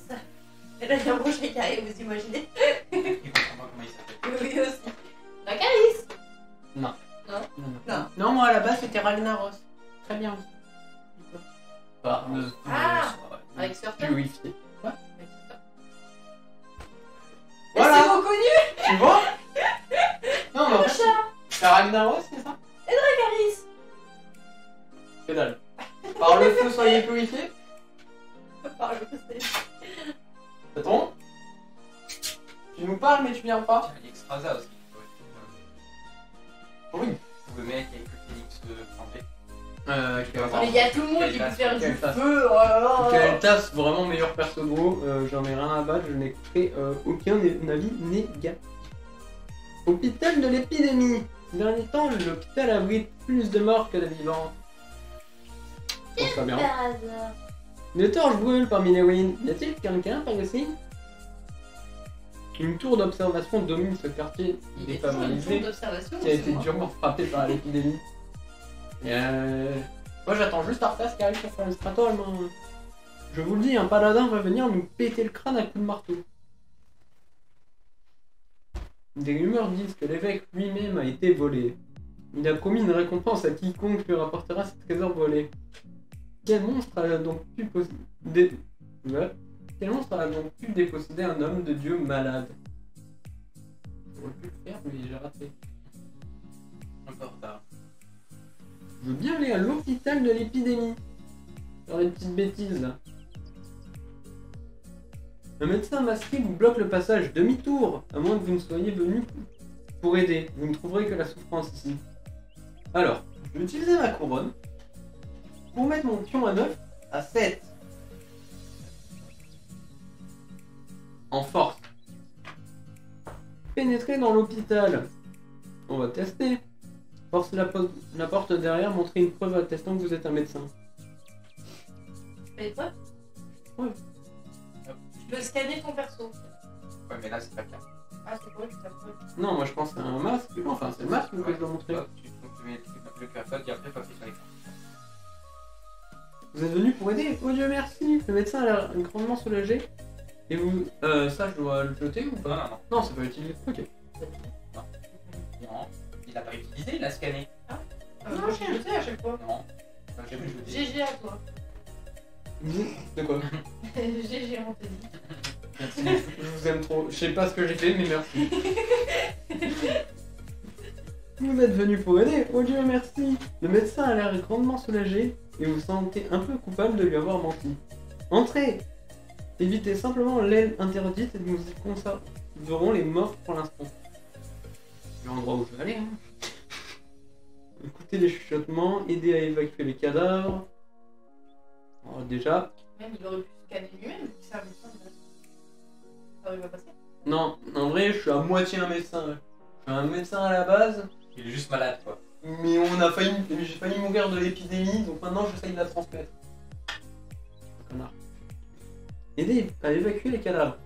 Speaker 2: Et là, il y a un brochet qui arrive, vous imaginez?
Speaker 3: Il comprend pas comment il s'appelle.
Speaker 2: Oui, aussi. Dracarys.
Speaker 4: Non.
Speaker 2: Non.
Speaker 4: Non. Non, moi à la base c'était Ragnaros. Très bien. Par le feu,
Speaker 2: Ah,
Speaker 4: soyez
Speaker 2: avec Surfer.
Speaker 4: purifiés. Quoi
Speaker 2: Voilà.
Speaker 4: Voilà.
Speaker 2: C'est reconnu.
Speaker 4: Tu vois? Non, mais en
Speaker 2: Le
Speaker 4: fait,
Speaker 2: chat.
Speaker 4: c'est Ragnaros, c'est ça?
Speaker 2: Dracarys.
Speaker 4: Que dalle. Par le feu, soyez purifiés.
Speaker 2: Par le côté.
Speaker 4: Ça tombe? Tu nous parles, mais tu viens pas?
Speaker 3: Tiens, l'extrasa aussi.
Speaker 4: Oui.
Speaker 3: Le mec avec le Phoenix trempé.
Speaker 2: Mais il y a tout le monde qui peut faire du
Speaker 4: Quelle tasse.
Speaker 2: feu. Oh là là.
Speaker 4: Quelle tasse, vraiment meilleur perso de gros. J'en ai rien à battre, je n'ai fait aucun avis négatif. Hôpital de l'épidémie. Ces derniers temps, l'hôpital abrite plus de morts que de vivants. Je pense pas bien.
Speaker 2: Par hasard.
Speaker 4: Des torches brûlent parmi les ruines. Y a-t-il quelqu'un par ici? Une tour d'observation domine ce quartier
Speaker 2: Il y a toujours une tour
Speaker 4: défavorisé
Speaker 2: d'observation.
Speaker 4: qui a été durement frappé par l'épidémie. Et moi j'attends juste Arthas qui arrive pour faire le strato, je vous le dis, un paladin va venir nous péter le crâne à coups de marteau. Des rumeurs disent que l'évêque lui-même a été volé. Il a promis une récompense à quiconque lui rapportera ce trésor volé. Quel monstre a donc pu Quel monstre a donc pu déposséder un homme de Dieu malade? J'aurais pu le faire, mais j'ai raté.
Speaker 3: Un peu en retard.
Speaker 4: Je veux bien aller à l'hôpital de l'épidémie. Faire des petites bêtises là. Un médecin masqué vous bloque le passage. Demi-tour, à moins que vous ne soyez venu pour aider. Vous ne trouverez que la souffrance ici. Alors, je vais utiliser ma couronne pour mettre mon pion à 9 à 7. En force. Pénétrer dans l'hôpital. On va tester. Force la porte derrière, montrer une preuve attestant que vous êtes un médecin.
Speaker 2: Mais quoi?
Speaker 4: Ouais.
Speaker 2: Tu peux scanner ton perso.
Speaker 3: Ouais, mais là, c'est pas le cas.
Speaker 2: Ah, c'est quoi, tu t'as pas.
Speaker 4: Non, moi je pense à un masque. Enfin, c'est le masque que je dois montrer.
Speaker 3: Hop, tu mets le QR code et après, tu appuies sur l'écran.
Speaker 4: Vous êtes venu pour aider? Oh Dieu merci. Le médecin a l'air grandement soulagé. Et vous... ça, je dois le jeter ou
Speaker 3: Non,
Speaker 4: pas?
Speaker 3: non, non.
Speaker 4: Non, c'est pas utilisé. Ok.
Speaker 3: Non, il l'a pas utilisé, il l'a scanné.
Speaker 2: Non, j'ai jeté à chaque fois.
Speaker 3: Non. Enfin, j'ai vu, je dis.
Speaker 2: GG à toi.
Speaker 4: De quoi?
Speaker 2: GG, on te dit.
Speaker 4: Merci. Je vous aime trop. Je sais pas ce que j'ai fait, mais merci. Vous êtes venu pour aider? Oh Dieu merci. Le médecin a l'air grandement soulagé et vous sentez un peu coupable de lui avoir menti. Entrez! Évitez simplement l'aile interdite et nous y conserverons les morts pour l'instant. C'est l'endroit où je vais aller. Hein. Écoutez les chuchotements, aidez à évacuer les cadavres. Alors déjà...
Speaker 2: Même il aurait pu scanner lui-même, vu que c'est un médecin. Ça aurait pas passé.
Speaker 4: Non, en vrai, je suis à moitié un médecin. Je suis un médecin à la base,
Speaker 3: Il est juste malade, quoi.
Speaker 4: mais j'ai failli mourir de l'épidémie, donc maintenant j'essaye de la transmettre. Connard. Aidez à évacuer les cadavres.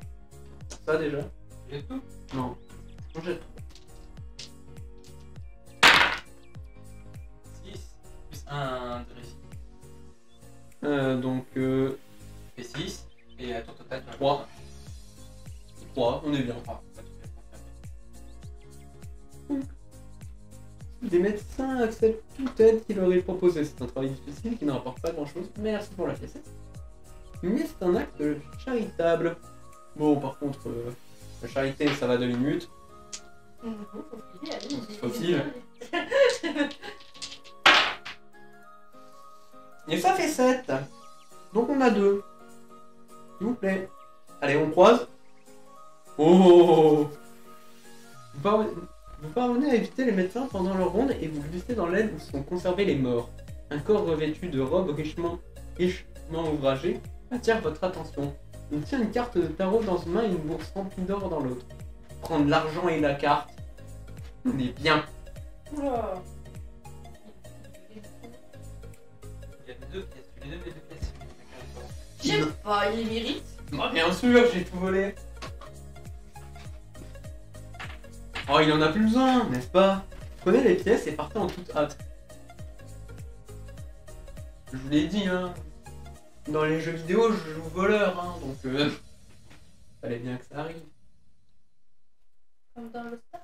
Speaker 4: Ça déjà.
Speaker 3: J'ai tout.
Speaker 4: Non. On jette.
Speaker 3: un de récit.
Speaker 4: Donc,
Speaker 3: Tu fais 6 et à ton total, tu as
Speaker 4: 3. 3, on est bien.
Speaker 3: 3.
Speaker 4: Les médecins acceptent toute aide qui leur est proposée. C'est un travail difficile qui ne rapporte pas grand chose. Merci pour la pièce. Mais c'est un acte charitable. Bon, par contre, la charité, ça va 2 minutes.
Speaker 2: Faut
Speaker 4: filer. Et ça fait 7. Donc on a 2. S'il vous plaît. Allez, on croise. Oh! Vous parvenez à éviter les médecins pendant leur ronde et vous glissez dans l'aile où sont conservés les morts. Un corps revêtu de robes richement ouvragées attire votre attention. Il tient une carte de tarot dans une main et une bourse remplie d'or dans l'autre. Prendre l'argent et la carte. On est bien.
Speaker 2: Oula.
Speaker 3: Il y a 2 pièces. Tu les donnes les 2 pièces.
Speaker 2: Je sais pas, il les mérite.
Speaker 4: Bah, bien sûr, j'ai tout volé. Oh, il en a plus besoin, n'est-ce pas? Prenez les pièces et partez en toute hâte. Je vous l'ai dit, hein. Dans les jeux vidéo, je joue voleur, hein, donc fallait bien que ça arrive.
Speaker 2: Comme dans le Star.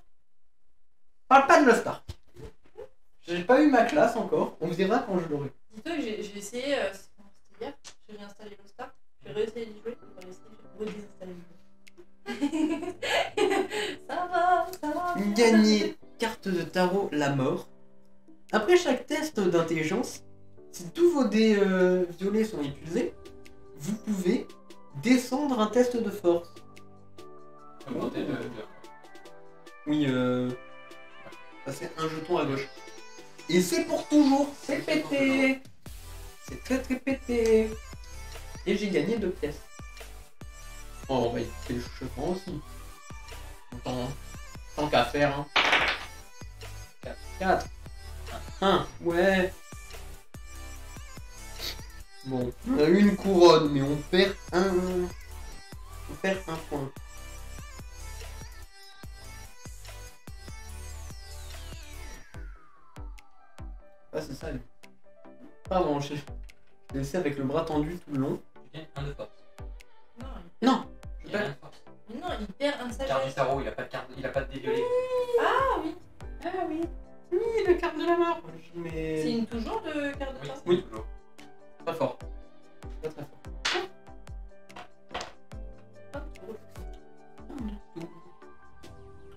Speaker 4: Parle pas de le Star. J'ai pas eu ma classe encore, on me dira quand je l'aurai.
Speaker 2: Dis-toi que j'ai essayé, c'était hier, j'ai réinstallé le Star, j'ai réessayé d'y jouer, j'ai pas réussi, j'ai redésinstallé le jeu. Ça va.
Speaker 4: Gagner carte de tarot la mort. Après chaque test d'intelligence, si tous vos dés violets sont épuisés, vous pouvez descendre un test de force.
Speaker 3: Augmenter de.
Speaker 4: Oui, ça c'est un jeton à gauche. Et c'est pour toujours, c'est pété. C'est très très pété. Et j'ai gagné 2 pièces. Oh, on va écouter le chuchotement aussi. Tant qu'à faire, hein. 4. 1, ouais. Bon, on a eu une couronne, mais on perd un point. Ah, c'est ça, lui. Pardon, j'ai laissé avec le bras tendu tout le long.
Speaker 3: Tu gagnes 1 de force.
Speaker 4: Non,
Speaker 3: Il gagne 1 de force.
Speaker 2: Non, il perd un de
Speaker 3: Carte du
Speaker 2: sagesse.
Speaker 3: tarot, il a pas de carte, il a pas de dé violet.
Speaker 2: Ah oui.
Speaker 4: Ah oui. Oui, la carte de la mort. Mais...
Speaker 2: C'est une toujours de carte de
Speaker 3: Oui,
Speaker 2: tarot.
Speaker 4: Oui.
Speaker 3: toujours.
Speaker 4: Très fort. Très très fort.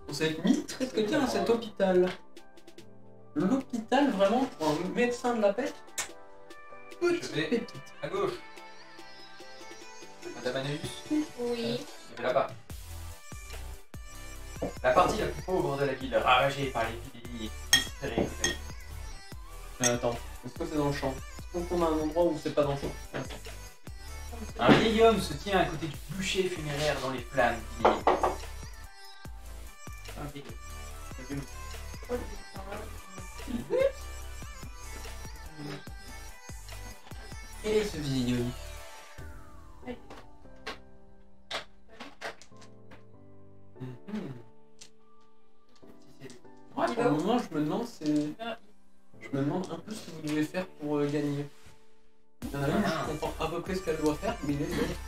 Speaker 4: On s'est mis très très bien à cet hôpital. L'hôpital, vraiment, pour un médecin de la peste, petite
Speaker 3: Je vais-
Speaker 4: pépite.
Speaker 3: À gauche. Madame Anaïs,
Speaker 2: Oui.
Speaker 3: il est là-bas. La partie la plus pauvre de la ville, ravagée par l'épidémie et désespérée.
Speaker 4: Attends, est-ce que c'est dans le champ? Est-ce qu'on a un endroit où c'est pas dans le champ? Attends.
Speaker 3: Un vieil homme se tient à côté du bûcher funéraire dans les flammes. Un vieil homme.
Speaker 4: Et ce vieil homme. Ouais, pour le moment, je me demande un peu ce que vous devez faire pour gagner. Il y en a une, je comprends à peu près ce qu'elle doit faire, mais les autres.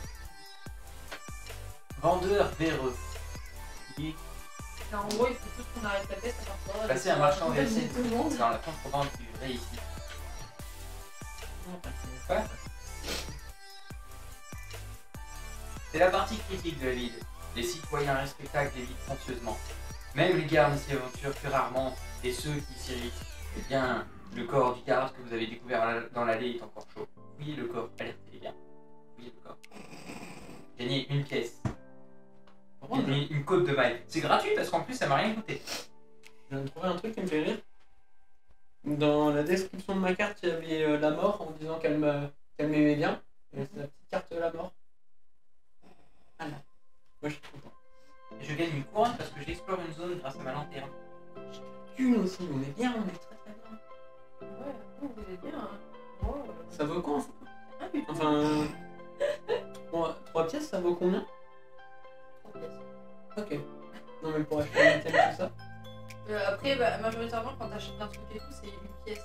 Speaker 3: Vendeur véreux. Qui est
Speaker 2: En gros, il faut tous qu'on arrête la peste à part toi.
Speaker 3: passé un marchand
Speaker 2: de
Speaker 3: versé
Speaker 2: tout le monde.
Speaker 3: dans la contrebande du réussi. Ouais. C'est la partie critique de la ville. Les citoyens respectables évitent conscieusement. Même les gardes s'y aventurent plus rarement, et ceux qui s'irritent. Eh bien, le corps du garde que vous avez découvert dans l'allée est encore chaud. Fouillez le corps, alertez les gardes. Fouillez le corps. Gagnez une pièce. Gagnez une côte de maille. C'est gratuit parce qu'en plus ça m'a rien coûté.
Speaker 4: Je viens de trouver un truc qui me fait rire. Dans la description de ma carte, il y avait la mort en disant qu'elle m'aimait bien. Et c'est la petite carte de la mort. Voilà. Moi je suis content.
Speaker 3: Et je gagne une couronne parce que j'explore une zone grâce à ma lanterne.
Speaker 4: Une aussi, on est bien, on est très très bien.
Speaker 2: Ouais, vous êtes bien. Hein. Oh.
Speaker 4: Ça vaut quoi enfin?
Speaker 2: Ah, putain.
Speaker 4: Enfin. 3 pièces, ça vaut combien?
Speaker 2: 3 pièces.
Speaker 4: Ok. Non mais pour acheter un item tout ça.
Speaker 2: Après, bah, majoritairement, quand t'achètes un truc et tout, c'est une pièce.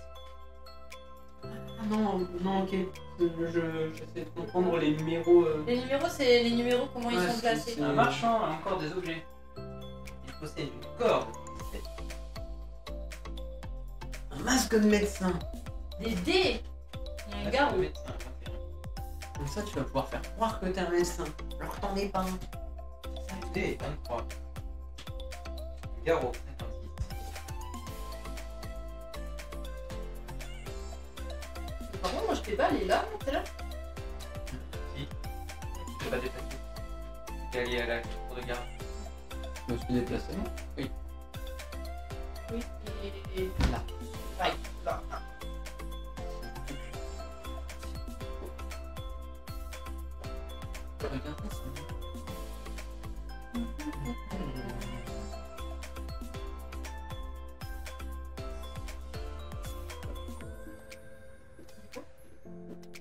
Speaker 4: Ah non, non, ok. J'essaie de comprendre les numéros.
Speaker 2: Les numéros, c'est les numéros, comment ils
Speaker 4: Ouais,
Speaker 2: sont placés.
Speaker 4: c'est-
Speaker 3: Un marchand a encore des objets. Il possède une corde.
Speaker 4: Un masque de médecin.
Speaker 2: Des dés. Il y a un garrot.
Speaker 3: Médecin, 21.
Speaker 4: Comme ça, tu vas pouvoir faire croire que t'es un médecin. Alors que t'en es pas un.
Speaker 3: D, 23. Garrot, 56.
Speaker 2: Par contre, moi, je t'ai pas allé là, c'est là.
Speaker 3: Si. Tu peux pas déplacer. Tu es allé à la cour de garde.
Speaker 4: Je me suis déplacé, non? Oui.
Speaker 2: Oui, et
Speaker 4: Là.
Speaker 2: ouais, là.
Speaker 4: Regarde ça.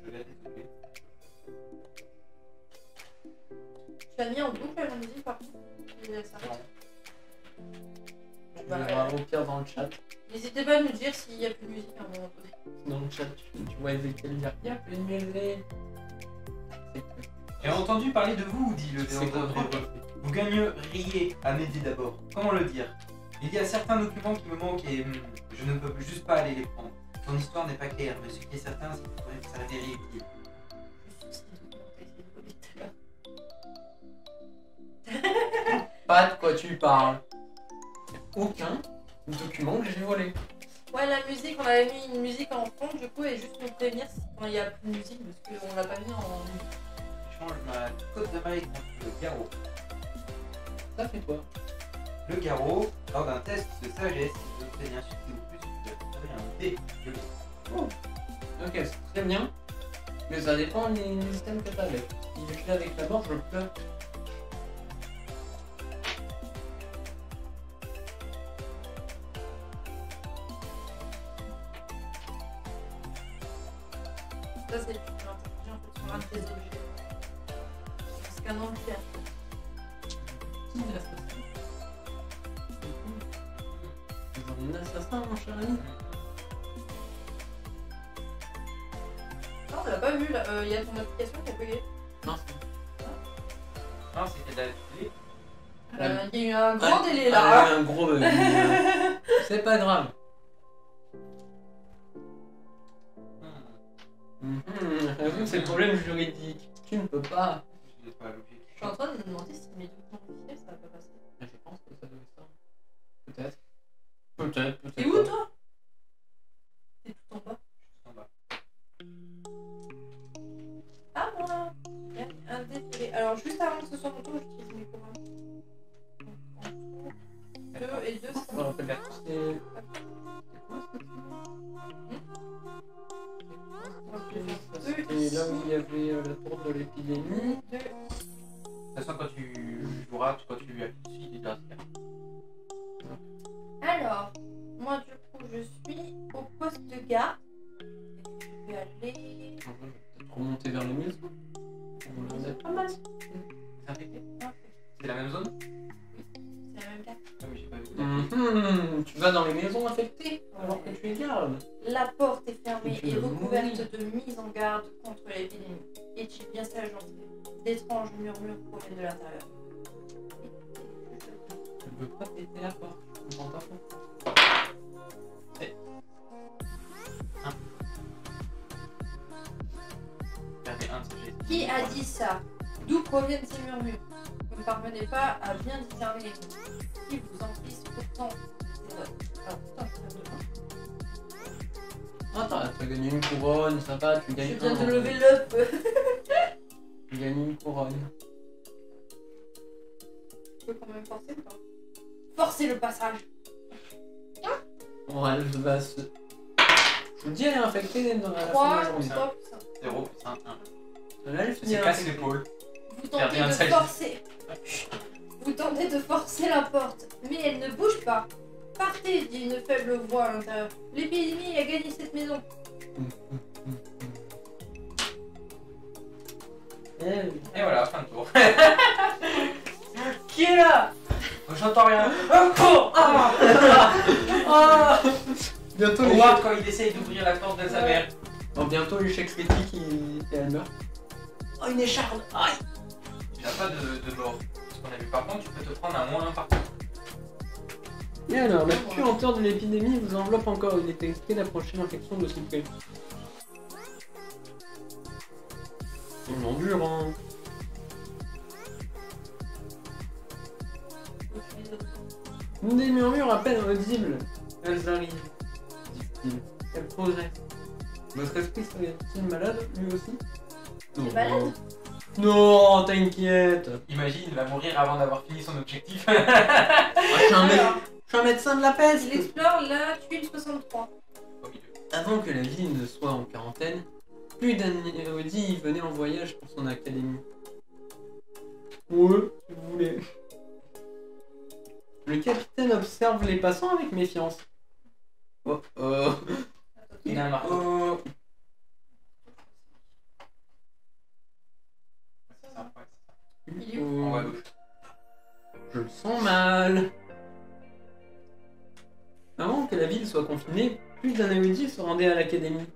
Speaker 3: Je vais détruire.
Speaker 2: Tu as mis en boucle la musique par contre. Et ça
Speaker 3: Non.
Speaker 4: Tu
Speaker 2: Bah,
Speaker 4: verras au pire dans le chat.
Speaker 2: N'hésitez pas à nous dire s'il y a plus de musique à un moment donné.
Speaker 4: Dans le chat, tu vois Ezekiel dire il y a plus de musique. C'est que
Speaker 3: J'ai entendu parler de vous, dit le
Speaker 4: c'est qu'on
Speaker 3: détenteur. Vous gagneriez à m'aider d'abord. Comment le dire? Il y a certains documents qui me manquent et je ne peux juste pas aller les prendre. Ton histoire n'est pas claire, mais ce qui est certain, c'est qu'il faudrait que ça vérifie.
Speaker 2: Je suis documenté, c'est volé tout à l'heure.
Speaker 4: pas de quoi tu parles. Aucun document que j'ai volé.
Speaker 2: Ouais, la musique, on avait mis une musique en fond du coup et juste nous prévenir si quand il y a plus de musique parce qu'on l'a pas mis en.
Speaker 3: Change ma côte de maille contre le garrot.
Speaker 4: Ça fait toi.
Speaker 3: Le garrot, lors d'un test de sagesse, si vous obtenez un succès ou plus, vous obtenez un D. de l'eau.
Speaker 4: Oh. Ok, c'est très bien. Mais ça dépend des systèmes que t'as avec. Si je l'ai avec la mort, je pleure.
Speaker 2: Ça, c'est tu peux l'interroger en fait sur un de tes objets. Parce qu'un an le fait.
Speaker 4: Qui est l'assassin? Ils ont un assassin, mon cher ami.
Speaker 2: Non, on l'a pas vu là. Il y a ton application qui a bugué.
Speaker 4: Non, c'est
Speaker 3: Non, c'était de la télé.
Speaker 2: Il y a eu un grand délai
Speaker 4: Ah,
Speaker 2: là.
Speaker 4: il y a un gros bug. C'est pas grave. J'avoue que c'est le problème juridique. Tu ne peux pas.
Speaker 3: Je n'ai pas l'objectif.
Speaker 2: Je suis en train de me demander si mes documents officiels ça va pas passer.
Speaker 4: Je pense que ça doit être ça. Peut-être. Peut-être, peut-être.
Speaker 2: T'es où toi? T'es tout en bas.
Speaker 3: En bas.
Speaker 2: Ah moi. Il y a un défilé. Alors juste avant que ce soit mon tour, j'utilise mes commandes. 2 et 2
Speaker 4: Je me rappelle pas. C'est c'était là où il y avait la tour de l'épidémie.
Speaker 2: 2.
Speaker 3: De toute façon, quand tu joueras, quand tu lui appuies dessus, il est déjà clair.
Speaker 2: Alors, moi du coup je suis au poste de garde. Je vais aller.
Speaker 4: Je vais peut-être remonter vers les maisons. On va
Speaker 2: C'est pas mal.
Speaker 3: C'est infecté?
Speaker 2: Ah,
Speaker 3: C'est la même zone?
Speaker 2: c'est la même carte.
Speaker 3: Ah oui, j'ai pas vu.
Speaker 4: Tu vas dans les maisons affectées alors que tu es garde.
Speaker 2: La porte est fermée
Speaker 4: Tu
Speaker 2: et
Speaker 4: veux
Speaker 2: recouverte de mise en garde contre l'épidémie. Est-il bien sage d'entrer? D'étranges murmures proviennent de l'intérieur.
Speaker 4: Je ne veux pas péter la porte. Je comprends pas pourquoi.
Speaker 3: Regardez, un de ces gestes.
Speaker 2: Qui a dit ça? D'où proviennent ces murmures? Vous ne parvenez pas à bien discerner les mots. Qui vous emplissent pourtant ces notes? Alors, putain, je viens de
Speaker 4: Ah, t'as gagné une couronne, ça va, tu gagnes
Speaker 2: Je viens
Speaker 4: un.
Speaker 2: de lever l'up.
Speaker 4: Tu gagnes une couronne.
Speaker 2: Tu peux quand même forcer ou pas? Forcer le passage.
Speaker 4: Bon, elle va se. Je vous dis, elle est infectée dans la fin de
Speaker 2: 3,
Speaker 4: la journée.
Speaker 2: 3 plus
Speaker 3: 0 plus 1, 1.
Speaker 4: Là, elle
Speaker 3: Ça
Speaker 4: finit
Speaker 3: se casse
Speaker 4: infectée.
Speaker 3: l'épaule.
Speaker 2: Vous
Speaker 3: Faire
Speaker 2: tentez
Speaker 3: bien
Speaker 2: de
Speaker 3: ça, je-
Speaker 2: forcer. Vous tentez de forcer la porte, mais elle ne bouge pas. Partez, dit une faible voix à l'intérieur. L'épidémie a gagné cette maison.
Speaker 3: Et voilà, fin de tour. Qui est là? Oh, j'entends rien.
Speaker 4: Ah Bientôt les
Speaker 3: Howard, quand il essaye d'ouvrir la porte de sa mère.
Speaker 4: Alors bientôt l'échec critique et elle meurt. Oh une écharde. Aïe.
Speaker 3: Tu n'as pas de mort. Ce qu'on a vu. Par contre, tu peux te prendre un -1 partout.
Speaker 4: Et alors, la puanteur de l'épidémie vous enveloppe encore. Il est risqué d'approcher l'infection de si près. On endure, hein. Des murmures à peine audibles. Elles arrivent, dit-il. Elles progressent. Votre esprit serait-il malade, lui aussi?
Speaker 2: T'es malade?
Speaker 4: Non, t'inquiète.
Speaker 3: Imagine, il va mourir avant d'avoir fini son objectif.
Speaker 4: Ah, je suis un médecin de la
Speaker 2: Il
Speaker 4: peste.
Speaker 2: explore la tuile 63.
Speaker 3: Au milieu.
Speaker 4: Avant que la ville ne soit en quarantaine, plus d'un érudit venait en voyage pour son académie. Ouais, si vous voulez. Le capitaine observe les passants avec méfiance. Oh oh.
Speaker 3: Il a un marteau.
Speaker 4: Oh.
Speaker 3: C'est ça, ouais, c'est ça.
Speaker 2: Il est où?
Speaker 3: En haut à gauche.
Speaker 4: Je le sens mal. Avant que la ville soit confinée, plus d'un érudit se rendait à l'académie.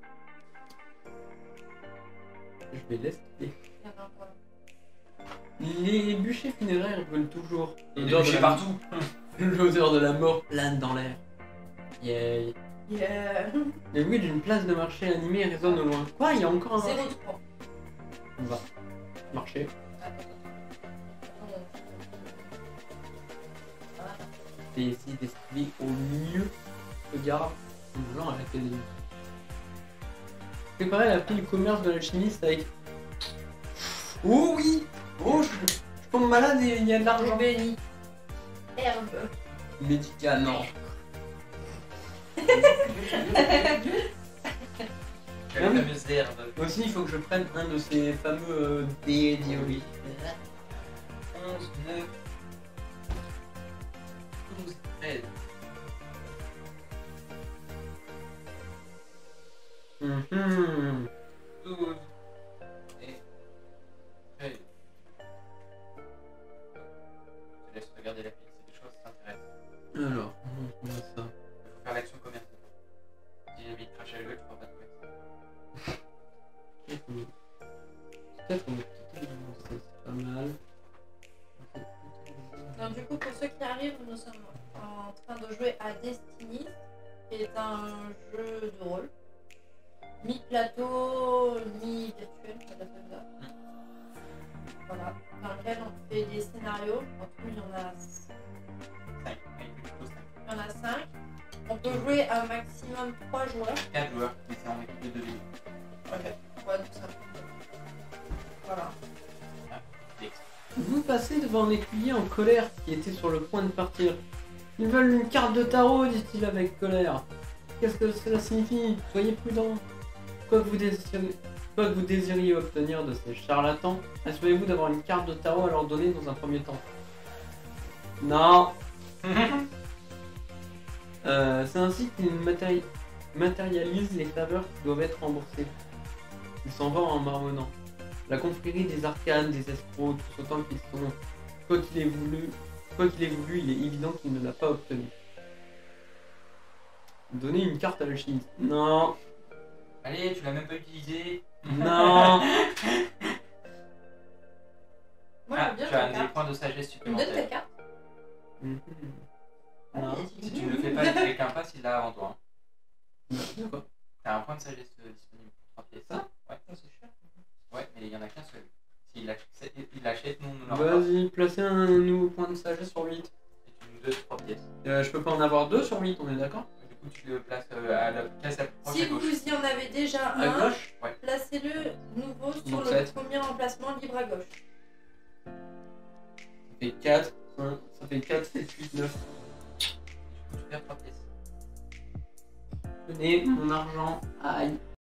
Speaker 4: Je vais laisser.
Speaker 2: Il y avait un problème.
Speaker 4: Les bûchers funéraires brûlent toujours.
Speaker 3: Il est bûché partout.
Speaker 4: L'odeur de la mort plane dans l'air. Yay.
Speaker 2: Yeah.
Speaker 4: Les bruits d'une place de marché animée résonnent au loin. Quoi? Il y a encore un marché?
Speaker 2: 0-3.
Speaker 4: On va marcher. Et essayer d'esquiver au mieux. Regarde, en allant à l'académie. Préparer la pile commerce de l'alchimiste avec. Oh oui! Oh, je tombe malade et il y a de l'argent.
Speaker 2: Béni. Herbe.
Speaker 4: Médicament.
Speaker 3: La fameuse herbe.
Speaker 4: Aussi, il faut que je prenne un de ces fameux dédioli.
Speaker 3: 11, 9, 12, 13.
Speaker 4: Mhm.
Speaker 3: 12 et 13. Je te laisse regarder la pile, c'est des choses qui t'intéressent.
Speaker 4: Alors, on a ça.
Speaker 3: Il faut faire l'action commerciale. Si j'ai mis de cracher à la gueule, tu feras pas de commerce.
Speaker 4: Peut-être c'est pas mal.
Speaker 2: Donc, du coup, pour ceux qui arrivent, nous sommes en train de jouer à Destiny, qui est un jeu de rôle. Mi-plateau, mi-virtuel, on appelle ça. Voilà, dans lequel on fait des scénarios. En tout, il y en a
Speaker 3: 5.
Speaker 2: Il y en a 5. On peut jouer à un maximum 3 joueurs.
Speaker 3: 4 joueurs, mais c'est en équipe de 2 villes.
Speaker 2: Ouais, tout ça. Voilà.
Speaker 4: Vous passez devant un écuyer en colère qui était sur le point de partir. Ils veulent une carte de tarot, dit-il avec colère. Qu'est-ce que cela signifie? Soyez prudent. Quoi que vous désiriez obtenir de ces charlatans, assurez-vous d'avoir une carte de tarot à leur donner dans un premier temps. Non. C'est ainsi qu'ils matérialisent les faveurs qui doivent être remboursées. Il s'en va en marmonnant. La confrérie des arcanes, des escrocs, tout autant qu'ils sont. Quoi qu'il ait voulu, il est évident qu'il ne l'a pas obtenu. Donner une carte à l'alchimiste. Non.
Speaker 3: Allez, tu l'as même pas utilisé.
Speaker 4: Non.
Speaker 2: Moi,
Speaker 3: Ah,
Speaker 2: j'aime bien
Speaker 3: tu
Speaker 2: ta
Speaker 3: as des
Speaker 2: carte.
Speaker 3: points de sagesse
Speaker 2: Tu me donnes ta
Speaker 3: supplémentaires.
Speaker 2: carte?
Speaker 4: Mhm.
Speaker 2: Ah,
Speaker 4: Non.
Speaker 3: Si tu ne le fais pas et que quelqu'un passe, il l'a avant toi.
Speaker 4: D'accord.
Speaker 3: T'as un point de sagesse disponible pour 3 pièces.
Speaker 4: Ça
Speaker 3: Ouais. C'est cher. Ouais, mais il y en a qu'un seul. S'il l'achète, nous on en aura pas.
Speaker 4: Vas-y, placez un nouveau point de sagesse sur 8.
Speaker 3: Et tu nous donnes 3 pièces.
Speaker 4: Je peux pas en avoir 2 sur 8, on est d'accord?
Speaker 3: Du coup, tu le places à la place la plus proche
Speaker 2: Si
Speaker 3: à gauche.
Speaker 2: vous y en avez déjà
Speaker 4: À
Speaker 2: un,
Speaker 4: gauche?
Speaker 2: placez-le nouveau sur
Speaker 4: Donc,
Speaker 2: le
Speaker 4: 7.
Speaker 2: premier emplacement libre à gauche.
Speaker 4: Ça fait 4, 5, ça fait 4, 7, 8, 9.
Speaker 3: Tu perds 3 pièces.
Speaker 4: Tenez mon argent. Aïe.